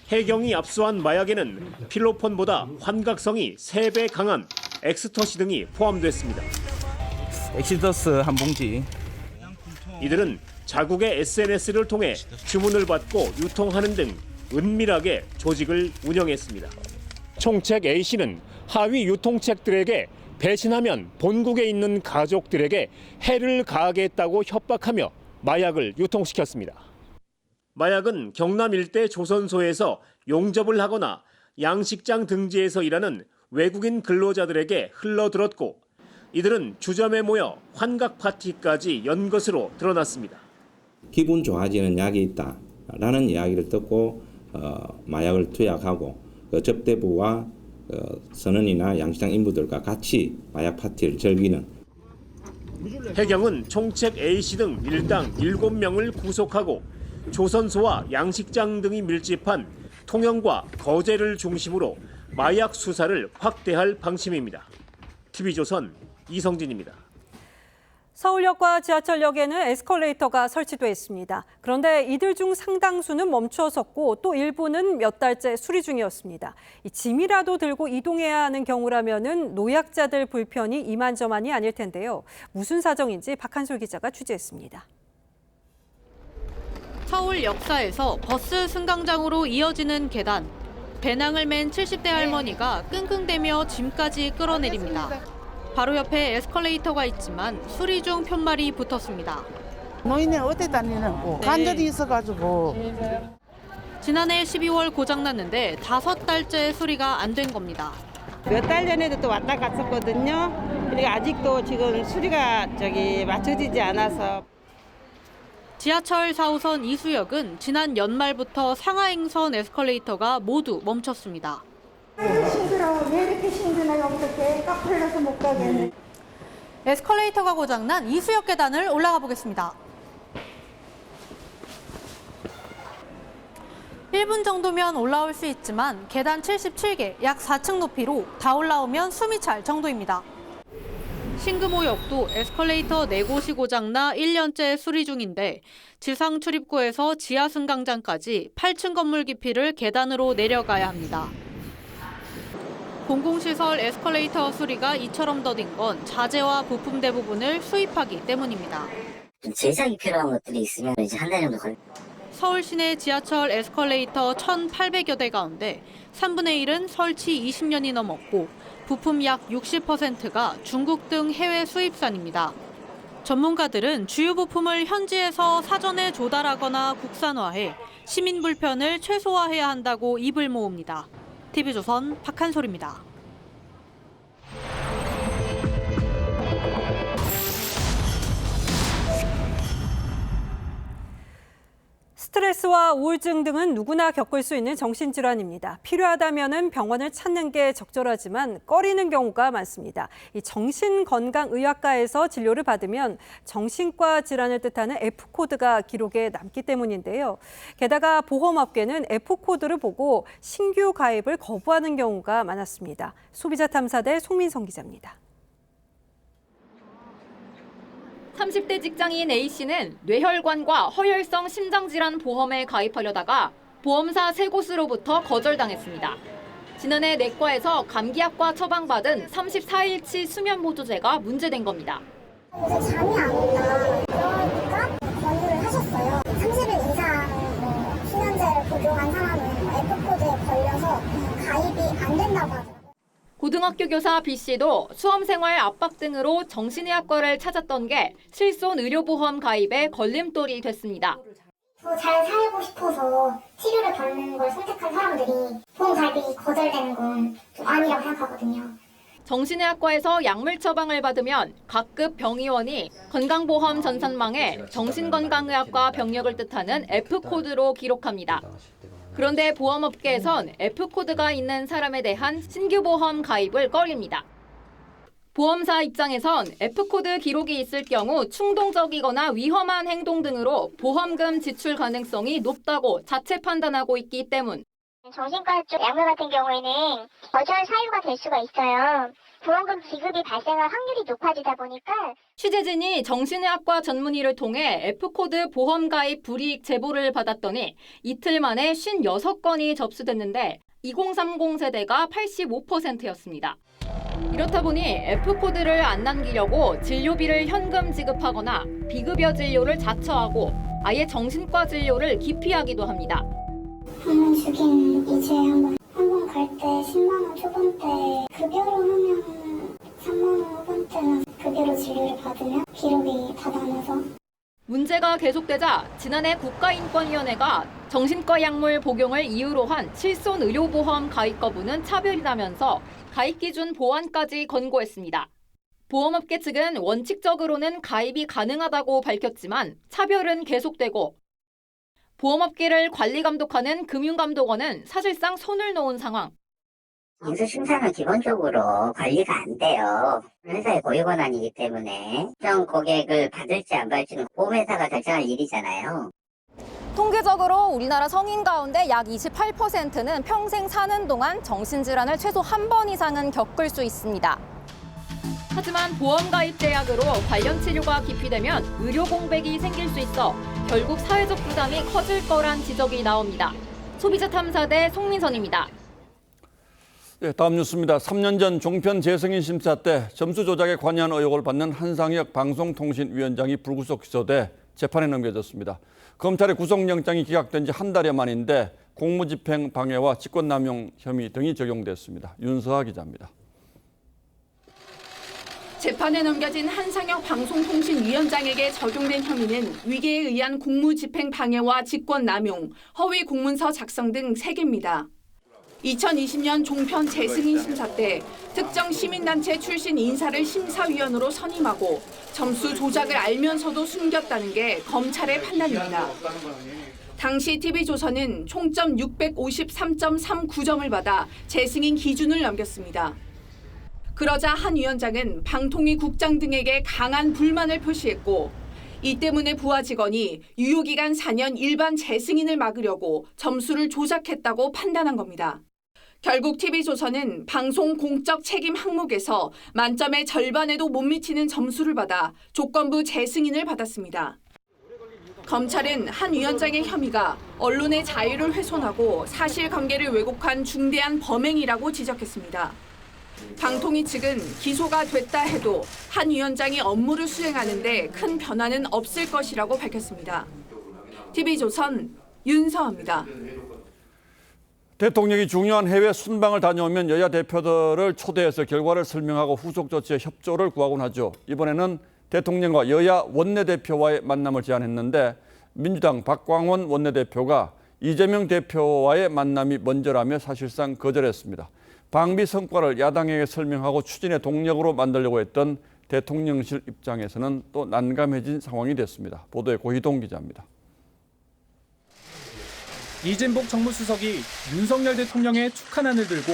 해경이 압수한 마약에는 필로폰보다 환각성이 3배 강한 엑스터시 등이 포함됐습니다. 엑시더스 한 봉지. 이들은 자국의 SNS를 통해 주문을 받고 유통하는 등 은밀하게 조직을 운영했습니다. 총책 A씨는 하위 유통책들에게 배신하면 본국에 있는 가족들에게 해를 가하겠다고 협박하며 마약을 유통시켰습니다. 마약은 경남 일대 조선소에서 용접을 하거나 양식장 등지에서 일하는 외국인 근로자들에게 흘러들었고 이들은 주점에 모여 환각 파티까지 연 것으로 드러났습니다. 기분 좋아지는 약이 있다라는 이야기를 듣고 마약을 투약하고 접대부와 선원이나 양식장 인부들과 같이 마약 파티를 즐기는. 해경은 총책 A씨 등 일당 7명을 구속하고 조선소와 양식장 등이 밀집한 통영과 거제를 중심으로 마약 수사를 확대할 방침입니다. TV조선 이성진입니다. 서울역과 지하철역에는 에스컬레이터가 설치돼 있습니다. 그런데 이들 중 상당수는 멈추었었고 또 일부는 몇 달째 수리 중이었습니다. 짐이라도 들고 이동해야 하는 경우라면은 노약자들 불편이 이만저만이 아닐 텐데요. 무슨 사정인지 박한솔 기자가 취재했습니다. 서울 역사에서 버스 승강장으로 이어지는 계단. 배낭을 맨 70대 할머니가 끙끙대며 짐까지 끌어내립니다. 바로 옆에 에스컬레이터가 있지만 수리 중 편말이 붙었습니다. 노인네 어디 다니는 관절이 있어가지고. 지난해 12월 고장났는데 5달째 수리가 안 된 겁니다. 몇 달 전에도 또 왔다 갔었거든요. 그리고 아직도 지금 수리가 맞춰지지 않아서. 지하철 4호선 이수역은 지난 연말부터 상하행선 에스컬레이터가 모두 멈췄습니다. 힘들어. 왜 이렇게 힘드나 어떻게 깎여서 못 가겠네. 에스컬레이터가 고장난 이수역 계단을 올라가 보겠습니다. 1분 정도면 올라올 수 있지만 계단 77개, 약 4층 높이로 다 올라오면 숨이 찰 정도입니다. 신금호역도 에스컬레이터 4곳이 고장나 1년째 수리 중인데 지상 출입구에서 지하 승강장까지 8층 건물 깊이를 계단으로 내려가야 합니다. 공공시설 에스컬레이터 수리가 이처럼 더딘 건 자재와 부품 대부분을 수입하기 때문입니다. 제작이 필요한 것들이 있으면 이제 한 달 정도 걸려. 서울 시내 지하철 에스컬레이터 1,800여 대 가운데 3분의 1은 설치 20년이 넘었고 부품 약 60%가 중국 등 해외 수입산입니다. 전문가들은 주요 부품을 현지에서 사전에 조달하거나 국산화해 시민 불편을 최소화해야 한다고 입을 모읍니다. TV조선 박한솔입니다. 스트레스와 우울증 등은 누구나 겪을 수 있는 정신질환입니다. 필요하다면 병원을 찾는 게 적절하지만 꺼리는 경우가 많습니다. 이 정신건강의학과에서 진료를 받으면 정신과 질환을 뜻하는 F코드가 기록에 남기 때문인데요. 게다가 보험업계는 F코드를 보고 신규 가입을 거부하는 경우가 많았습니다. 소비자탐사대 송민성 기자입니다. 30대 직장인 A씨는 뇌혈관과 허혈성 심장질환 보험에 가입하려다가 보험사 3곳으로부터 거절당했습니다. 지난해 내과에서 감기약과 처방받은 34일치 수면보조제가 문제된 겁니다. 요새 잠이 안 온다. 그러니까 권유를 하셨어요. 30일 이상 수면제를 복용한 사람은 F코드에 걸려서 가입이 안 된다고 하더라고요. 고등학교 교사 B씨도 수험생활 압박 등으로 정신의학과를 찾았던 게 실손 의료보험 가입에 걸림돌이 됐습니다. 더 잘 살고 싶어서 치료를 받는 걸 선택한 사람들이 보험 가입이 거절되는 건 좀 아니라고 생각하거든요. 정신의학과에서 약물 처방을 받으면 각급 병의원이 건강보험 전산망에 정신건강의학과 병력을 뜻하는 F코드로 기록합니다. 그런데 보험업계에선 F코드가 있는 사람에 대한 신규 보험 가입을 꺼립니다. 보험사 입장에선 F코드 기록이 있을 경우 충동적이거나 위험한 행동 등으로 보험금 지출 가능성이 높다고 자체 판단하고 있기 때문. 정신과 쪽 약물 같은 경우에는 거절 사유가 될 수가 있어요. 보험금 지급이 발생할 확률이 높아지다 보니까 취재진이 정신의학과 전문의를 통해 F코드 보험 가입 불이익 제보를 받았더니 이틀 만에 56건이 접수됐는데 2030 세대가 85%였습니다. 이렇다 보니 F코드를 안 남기려고 진료비를 현금 지급하거나 비급여 진료를 자처하고 아예 정신과 진료를 기피하기도 합니다. 한번 주긴 2주에 한 번. 한 번 갈 때 10만 원 초반대, 급여로 하면 3만 원 후반대나 급여로 진료를 받으면 기록이 다 남아서. 문제가 계속되자 지난해 국가인권위원회가 정신과 약물 복용을 이유로 한 실손 의료보험 가입 거부는 차별이라면서 가입 기준 보완까지 권고했습니다. 보험업계 측은 원칙적으로는 가입이 가능하다고 밝혔지만 차별은 계속되고 보험업계를 관리-감독하는 금융감독원은 사실상 손을 놓은 상황. 인수심사는 기본적으로 관리가 안 돼요. 회사의 고유 권한이기 때문에 특정 고객을 받을지 안 받을지는 보험회사가 결정할 일이잖아요. 통계적으로 우리나라 성인 가운데 약 28%는 평생 사는 동안 정신질환을 최소 한 번 이상은 겪을 수 있습니다. 하지만 보험 가입 제약으로 관련 치료가 기피되면 의료 공백이 생길 수 있어 결국 사회적 부담이 커질 거란 지적이 나옵니다. 소비자탐사대 송민선입니다. 네, 다음 뉴스입니다. 3년 전 종편 재승인 심사 때 점수 조작에 관여한 의혹을 받는 한상혁 방송통신위원장이 불구속 기소돼 재판에 넘겨졌습니다. 검찰의 구속영장이 기각된 지 한 달여 만인데 공무집행 방해와 직권남용 혐의 등이 적용됐습니다. 윤서아 기자입니다. 재판에 넘겨진 한상혁 방송통신위원장에게 적용된 혐의는 위계에 의한 공무집행 방해와 직권남용, 허위 공문서 작성 등 3개입니다. 2020년 종편 재승인 심사 때 특정 시민단체 출신 인사를 심사위원으로 선임하고 점수 조작을 알면서도 숨겼다는 게 검찰의 판단입니다. 당시 TV조선은 총점 653.39점을 받아 재승인 기준을 넘겼습니다. 그러자 한 위원장은 방통위 국장 등에게 강한 불만을 표시했고 이 때문에 부하 직원이 유효기간 4년 일반 재승인을 막으려고 점수를 조작했다고 판단한 겁니다. 결국 TV조선은 방송 공적 책임 항목에서 만점의 절반에도 못 미치는 점수를 받아 조건부 재승인을 받았습니다. 검찰은 한 위원장의 혐의가 언론의 자유를 훼손하고 사실관계를 왜곡한 중대한 범행이라고 지적했습니다. 방통위 측은 기소가 됐다 해도 한 위원장이 업무를 수행하는 데 큰 변화는 없을 것이라고 밝혔습니다. TV조선 윤서아입니다. 대통령이 중요한 해외 순방을 다녀오면 여야 대표들을 초대해서 결과를 설명하고 후속 조치에 협조를 구하곤 하죠. 이번에는 대통령과 여야 원내대표와의 만남을 제안했는데 민주당 박광원 원내대표가 이재명 대표와의 만남이 먼저라며 사실상 거절했습니다. 방미 성과를 야당에게 설명하고 추진의 동력으로 만들려고 했던 대통령실 입장에서는 또 난감해진 상황이 됐습니다. 보도에 고희동 기자입니다. 이진복 정무수석이 윤석열 대통령의 축하난을 들고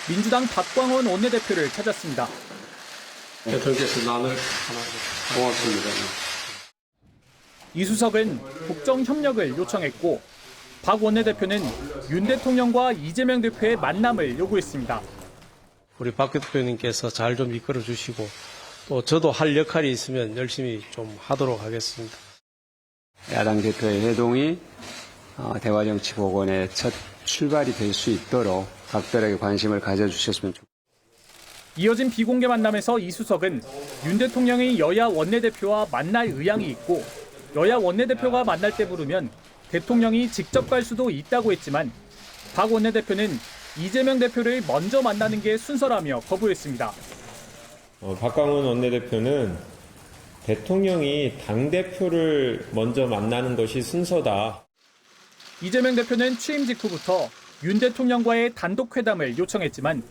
민주당 박광원 원내대표를 찾았습니다. 대통령께서 난을 하나 고맙습니다. 이 수석은 국정 협력을 요청했고 박 원내대표는 윤 대통령과 이재명 대표의 만남을 요구했습니다. 우리 박 대표님께서 잘 좀 이끌어 주시고 또 저도 할 역할이 있으면 열심히 좀 하도록 하겠습니다. 야당 대표의 회동이 대화정치복원의 첫 출발이 될 수 있도록 각별하게 관심을 가져주셨으면 좋겠습니다. 이어진 비공개 만남에서 이 수석은 윤 대통령이 여야 원내대표와 만날 의향이 있고 여야 원내대표가 만날 때 부르면 대통령이 직접 갈 수도 있다고 했지만 박 원내대표는 이재명 대표를 먼저 만나는 게 순서라며 거부했습니다. 박광원 원내대표는 대통령이 당대표를 먼저 만나는 것이 순서다. 이재명 대표는 취임 직후부터 윤 대통령과의 단독 회담을 요청했지만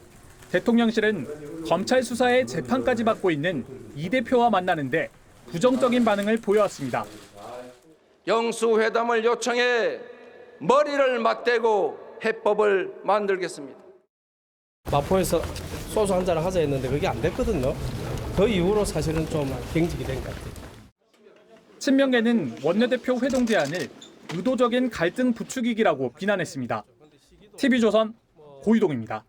대통령실은 검찰 수사에 재판까지 받고 있는 이 대표와 만나는데 부정적인 반응을 보여왔습니다. 영수회담을 요청해 머리를 맞대고 해법을 만들겠습니다. 마포에서 소주 한잔을 하자 했는데 그게 안 됐거든요. 그 이후로 사실은 좀 경직이 된 것 같아요. 친명계는 원내대표 회동 제안을 의도적인 갈등 부추기기라고 비난했습니다. TV조선 고희동입니다.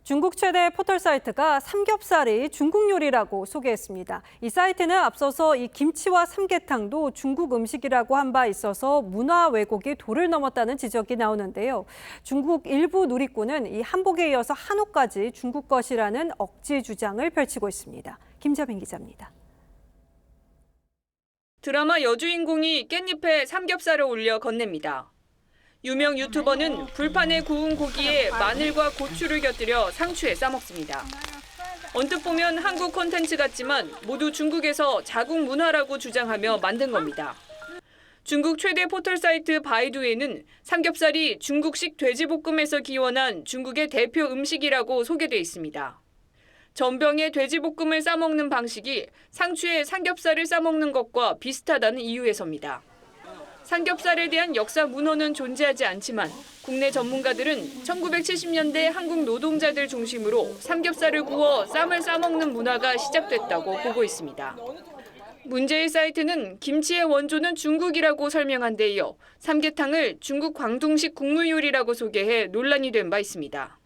중국 최대 포털 사이트가 삼겹살이 중국 요리라고 소개했습니다. 이 사이트는 앞서서 이 김치와 삼계탕도 중국 음식이라고 한 바 있어서 문화 왜곡이 도를 넘었다는 지적이 나오는데요. 중국 일부 누리꾼은 이 한복에 이어서 한옥까지 중국 것이라는 억지 주장을 펼치고 있습니다. 김자빈 기자입니다. 드라마 여주인공이 깻잎에 삼겹살을 올려 건넵니다. 유명 유튜버는 불판에 구운 고기에 마늘과 고추를 곁들여 상추에 싸먹습니다. 언뜻 보면 한국 콘텐츠 같지만 모두 중국에서 자국 문화라고 주장하며 만든 겁니다. 중국 최대 포털 사이트 바이두에는 삼겹살이 중국식 돼지볶음에서 기원한 중국의 대표 음식이라고 소개돼 있습니다. 전병에 돼지볶음을 싸먹는 방식이 상추에 삼겹살을 싸먹는 것과 비슷하다는 이유에서입니다. 삼겹살에 대한 역사 문헌은 존재하지 않지만 국내 전문가들은 1970년대 한국 노동자들 중심으로 삼겹살을 구워 쌈을 싸먹는 문화가 시작됐다고 보고 있습니다. 문제의 사이트는 김치의 원조는 중국이라고 설명한 데 이어 삼계탕을 중국 광둥식 국물 요리라고 소개해 논란이 된 바 있습니다.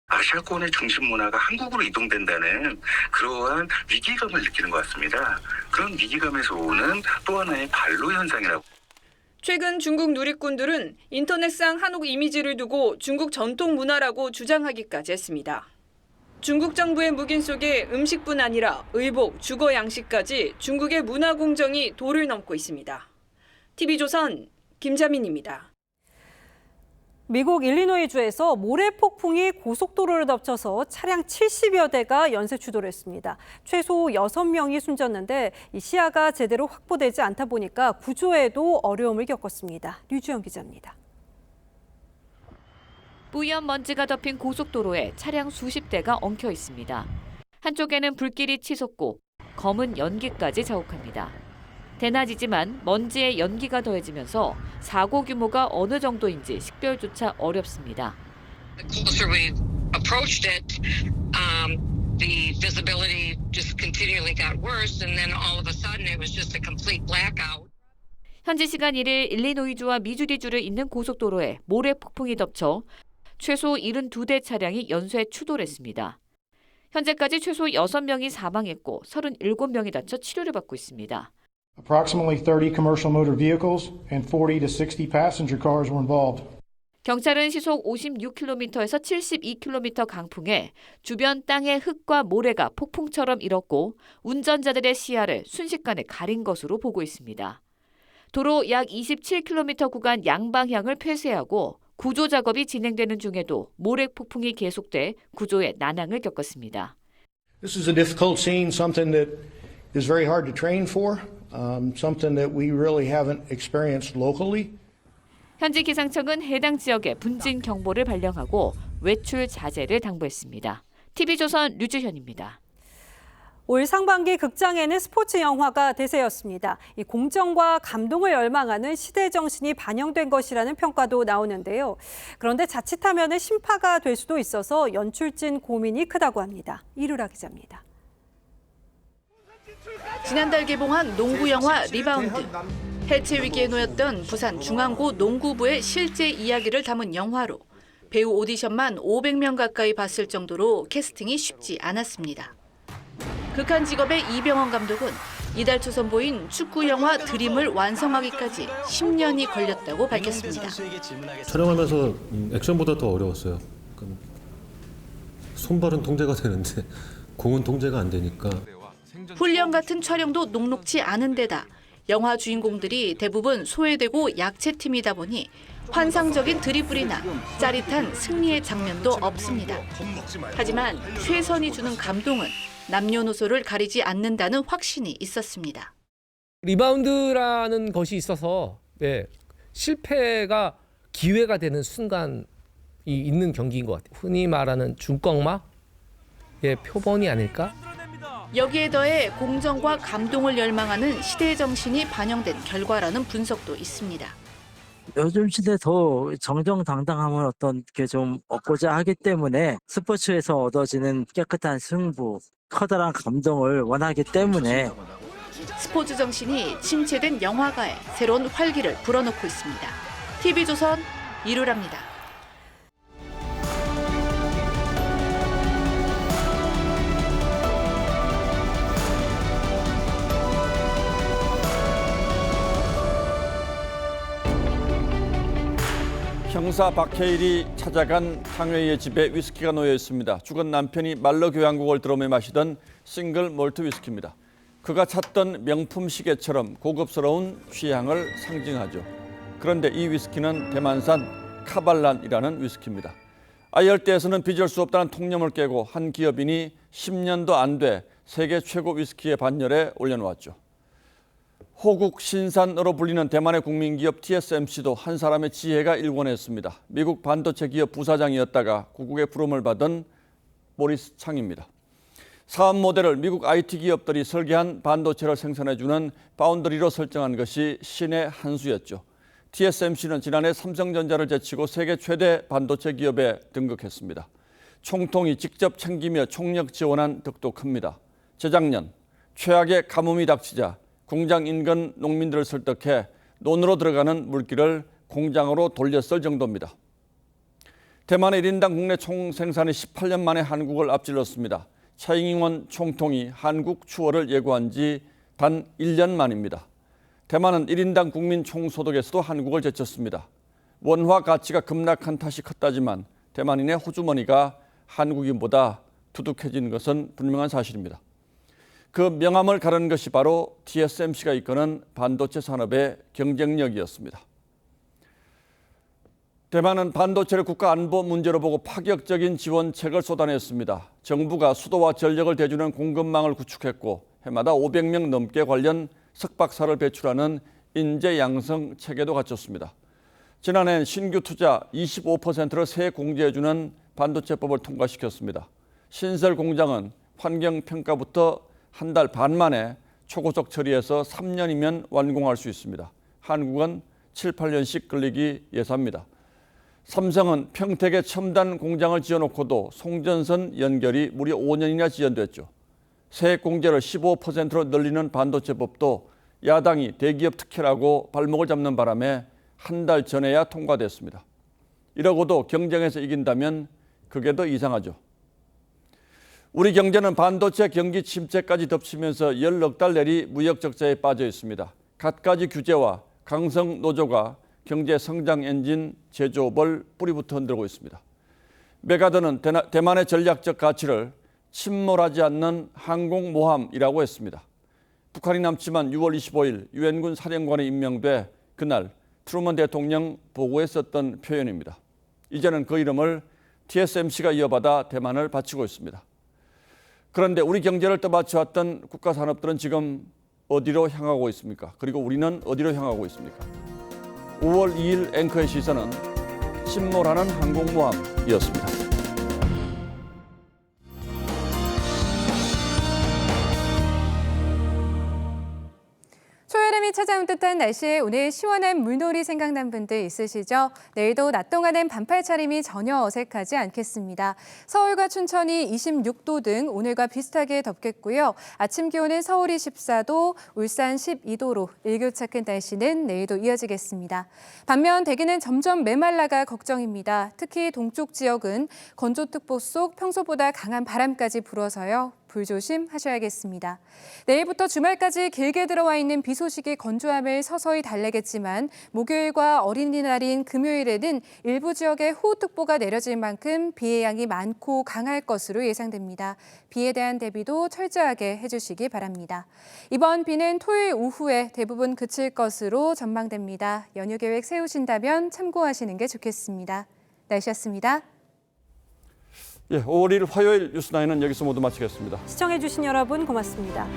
아시아권의 중심 문화가 한국으로 이동된다는 그러한 위기감을 느끼는 것 같습니다. 그런 위기감에서 오는 또 하나의 반로 현상이라고. 최근 중국 누리꾼들은 인터넷상 한옥 이미지를 두고 중국 전통 문화라고 주장하기까지 했습니다. 중국 정부의 묵인 속에 음식뿐 아니라 의복, 주거 양식까지 중국의 문화 공정이 도를 넘고 있습니다. TV조선 김자민입니다. 미국 일리노이주에서 모래 폭풍이 고속도로를 덮쳐서 차량 70여 대가 연쇄 추돌을 했습니다. 최소 6명이 숨졌는데 이 시야가 제대로 확보되지 않다 보니까 구조에도 어려움을 겪었습니다. 류주영 기자입니다. 뿌연 먼지가 덮인 고속도로에 차량 수십 대가 엉켜 있습니다. 한쪽에는 불길이 치솟고 검은 연기까지 자욱합니다. 대낮이지만 먼지에 연기가 더해지면서 사고 규모가 어느 정도인지 식별조차 어렵습니다. The visibility just continually got worse, and then all of a sudden it was just a complete blackout. 현지 시간 1일 일리노이주와 미주리주를 잇는 고속도로에 모래 폭풍이 덮쳐 최소 72대 차량이 연쇄 추돌했습니다. 현재까지 최소 6명이 사망했고 37명이 다쳐 치료를 받고 있습니다. Approximately 30 commercial motor vehicles and 40 to 60 passenger cars were involved. 경찰은 시속 56km에서 72km 강풍에 주변 땅의 흙과 모래가 폭풍처럼 일었고 운전자들의 시야를 순식간에 가린 것으로 보고 있습니다. 도로 약 27km 구간 양방향을 폐쇄하고 구조 작업이 진행되는 중에도 모래 폭풍이 계속돼 구조에 난항을 겪었습니다. This is a difficult scene, something that is very hard to train for, something that we really haven't experienced locally. 현지 기상청은 해당 지역에 분진 경보를 발령하고 외출 자제를 당부했습니다. TV조선 류주현입니다. 올 상반기 극장에는 스포츠 영화가 대세였습니다. 이 공정과 감동을 열망하는 시대 정신이 반영된 것이라는 평가도 나오는데요. 그런데 자칫하면 심파가 될 수도 있어서 연출진 고민이 크다고 합니다. 이루라 기자입니다. 지난달 개봉한 농구 영화 리바운드. 해체 위기에 놓였던 부산 중앙고 농구부의 실제 이야기를 담은 영화로 배우 오디션만 500명 가까이 봤을 정도로 캐스팅이 쉽지 않았습니다. 극한 직업의 이병헌 감독은 이달 초 선보인 축구 영화 드림을 완성하기까지 10년이 걸렸다고 밝혔습니다. 촬영하면서 액션보다 더 어려웠어요. 손발은 통제가 되는데 공은 통제가 안 되니까. 훈련 같은 촬영도 녹록지 않은 데다 영화 주인공들이 대부분 소외되고 약체팀이다 보니 환상적인 드리블이나 짜릿한 승리의 장면도 없습니다. 하지만 최선이 주는 감동은 남녀노소를 가리지 않는다는 확신이 있었습니다. 리바운드라는 것이 있어서 실패가 기회가 되는 순간이 있는 경기인 것 같아요. 흔히 말하는 중꺾마의 표본이 아닐까? 여기에 더해 공정과 감동을 열망하는 시대의 정신이 반영된 결과라는 분석도 있습니다. 요즘 시대 더 정정당당함을 어떤 게 좀 얻고자 하기 때문에 스포츠에서 얻어지는 깨끗한 승부, 커다란 감동을 원하기 때문에 스포츠 정신이 침체된 영화가에 새로운 활기를 불어넣고 있습니다. TV조선 이루라입니다. 형사 박해일이 찾아간 탕웨이의 집에 위스키가 놓여 있습니다. 죽은 남편이 말러 교향곡을 들으며 마시던 싱글 몰트 위스키입니다. 그가 찾던 명품 시계처럼 고급스러운 취향을 상징하죠. 그런데 이 위스키는 대만산 카발란이라는 위스키입니다. 아열대에서는 빚을 수 없다는 통념을 깨고 한 기업인이 10년도 안 돼 세계 최고 위스키의 반열에 올려놓았죠. 호국 신산으로 불리는 대만의 국민기업 TSMC도 한 사람의 지혜가 일궈냈습니다. 미국 반도체 기업 부사장이었다가 고국의 부름을 받은 모리스 창입니다. 사업 모델을 미국 IT 기업들이 설계한 반도체를 생산해주는 파운드리로 설정한 것이 신의 한 수였죠. TSMC는 지난해 삼성전자를 제치고 세계 최대 반도체 기업에 등극했습니다. 총통이 직접 챙기며 총력 지원한 덕도 큽니다. 재작년 최악의 가뭄이 닥치자 공장 인근 농민들을 설득해 논으로 들어가는 물기를 공장으로 돌렸을 정도입니다. 대만의 1인당 국내 총생산이 18년 만에 한국을 앞질렀습니다. 차잉잉원 총통이 한국 추월을 예고한 지 단 1년 만입니다. 대만은 1인당 국민 총소득에서도 한국을 제쳤습니다. 원화 가치가 급락한 탓이 컸다지만 대만인의 호주머니가 한국인보다 두둑해진 것은 분명한 사실입니다. 그 명암을 가른 것이 바로 TSMC가 이끄는 반도체 산업의 경쟁력이었습니다. 대만은 반도체를 국가 안보 문제로 보고 파격적인 지원책을 쏟아냈습니다. 정부가 수도와 전력을 대주는 공급망을 구축했고 해마다 500명 넘게 관련 석박사를 배출하는 인재 양성 체계도 갖췄습니다. 지난해 신규 투자 25%를 세 공제해주는 반도체법을 통과시켰습니다. 신설 공장은 환경평가부터 한 달 반 만에 초고속 처리해서 3년이면 완공할 수 있습니다. 한국은 7, 8년씩 걸리기 예사입니다. 삼성은 평택에 첨단 공장을 지어놓고도 송전선 연결이 무려 5년이나 지연됐죠. 세액 공제를 15%로 늘리는 반도체법도 야당이 대기업 특혜라고 발목을 잡는 바람에 한 달 전에야 통과됐습니다. 이러고도 경쟁에서 이긴다면 그게 더 이상하죠. 우리 경제는 반도체 경기 침체까지 덮치면서 10억 달 내리 무역 적자에 빠져 있습니다. 갖가지 규제와 강성 노조가 경제 성장 엔진 제조업을 뿌리부터 흔들고 있습니다. 메가더는 대만의 전략적 가치를 침몰하지 않는 항공모함이라고 했습니다. 북한이 남지만 6월 25일 유엔군 사령관에 임명돼 그날 트루먼 대통령 보고에 썼던 표현입니다. 이제는 그 이름을 TSMC가 이어받아 대만을 바치고 있습니다. 그런데 우리 경제를 떠받쳐왔던 국가 산업들은 지금 어디로 향하고 있습니까? 그리고 우리는 어디로 향하고 있습니까? 5월 2일 앵커의 시선은 침몰하는 항공모함이었습니다. 초여름이 찾아온 듯한 날씨에 오늘 시원한 물놀이 생각난 분들 있으시죠? 내일도 낮 동안엔 반팔 차림이 전혀 어색하지 않겠습니다. 서울과 춘천이 26도 등 오늘과 비슷하게 덥겠고요. 아침 기온은 서울이 14도, 울산 12도로 일교차 큰 날씨는 내일도 이어지겠습니다. 반면 대기는 점점 메말라가 걱정입니다. 특히 동쪽 지역은 건조특보 속 평소보다 강한 바람까지 불어서요. 불조심하셔야겠습니다. 내일부터 주말까지 길게 들어와 있는 비 소식이 건조함을 서서히 달래겠지만 목요일과 어린이날인 금요일에는 일부 지역에 호우특보가 내려질 만큼 비의 양이 많고 강할 것으로 예상됩니다. 비에 대한 대비도 철저하게 해주시기 바랍니다. 이번 비는 토요일 오후에 대부분 그칠 것으로 전망됩니다. 연휴 계획 세우신다면 참고하시는 게 좋겠습니다. 날씨였습니다. 5월 1일 화요일 뉴스9는 여기서 모두 마치겠습니다. 시청해주신 여러분 고맙습니다.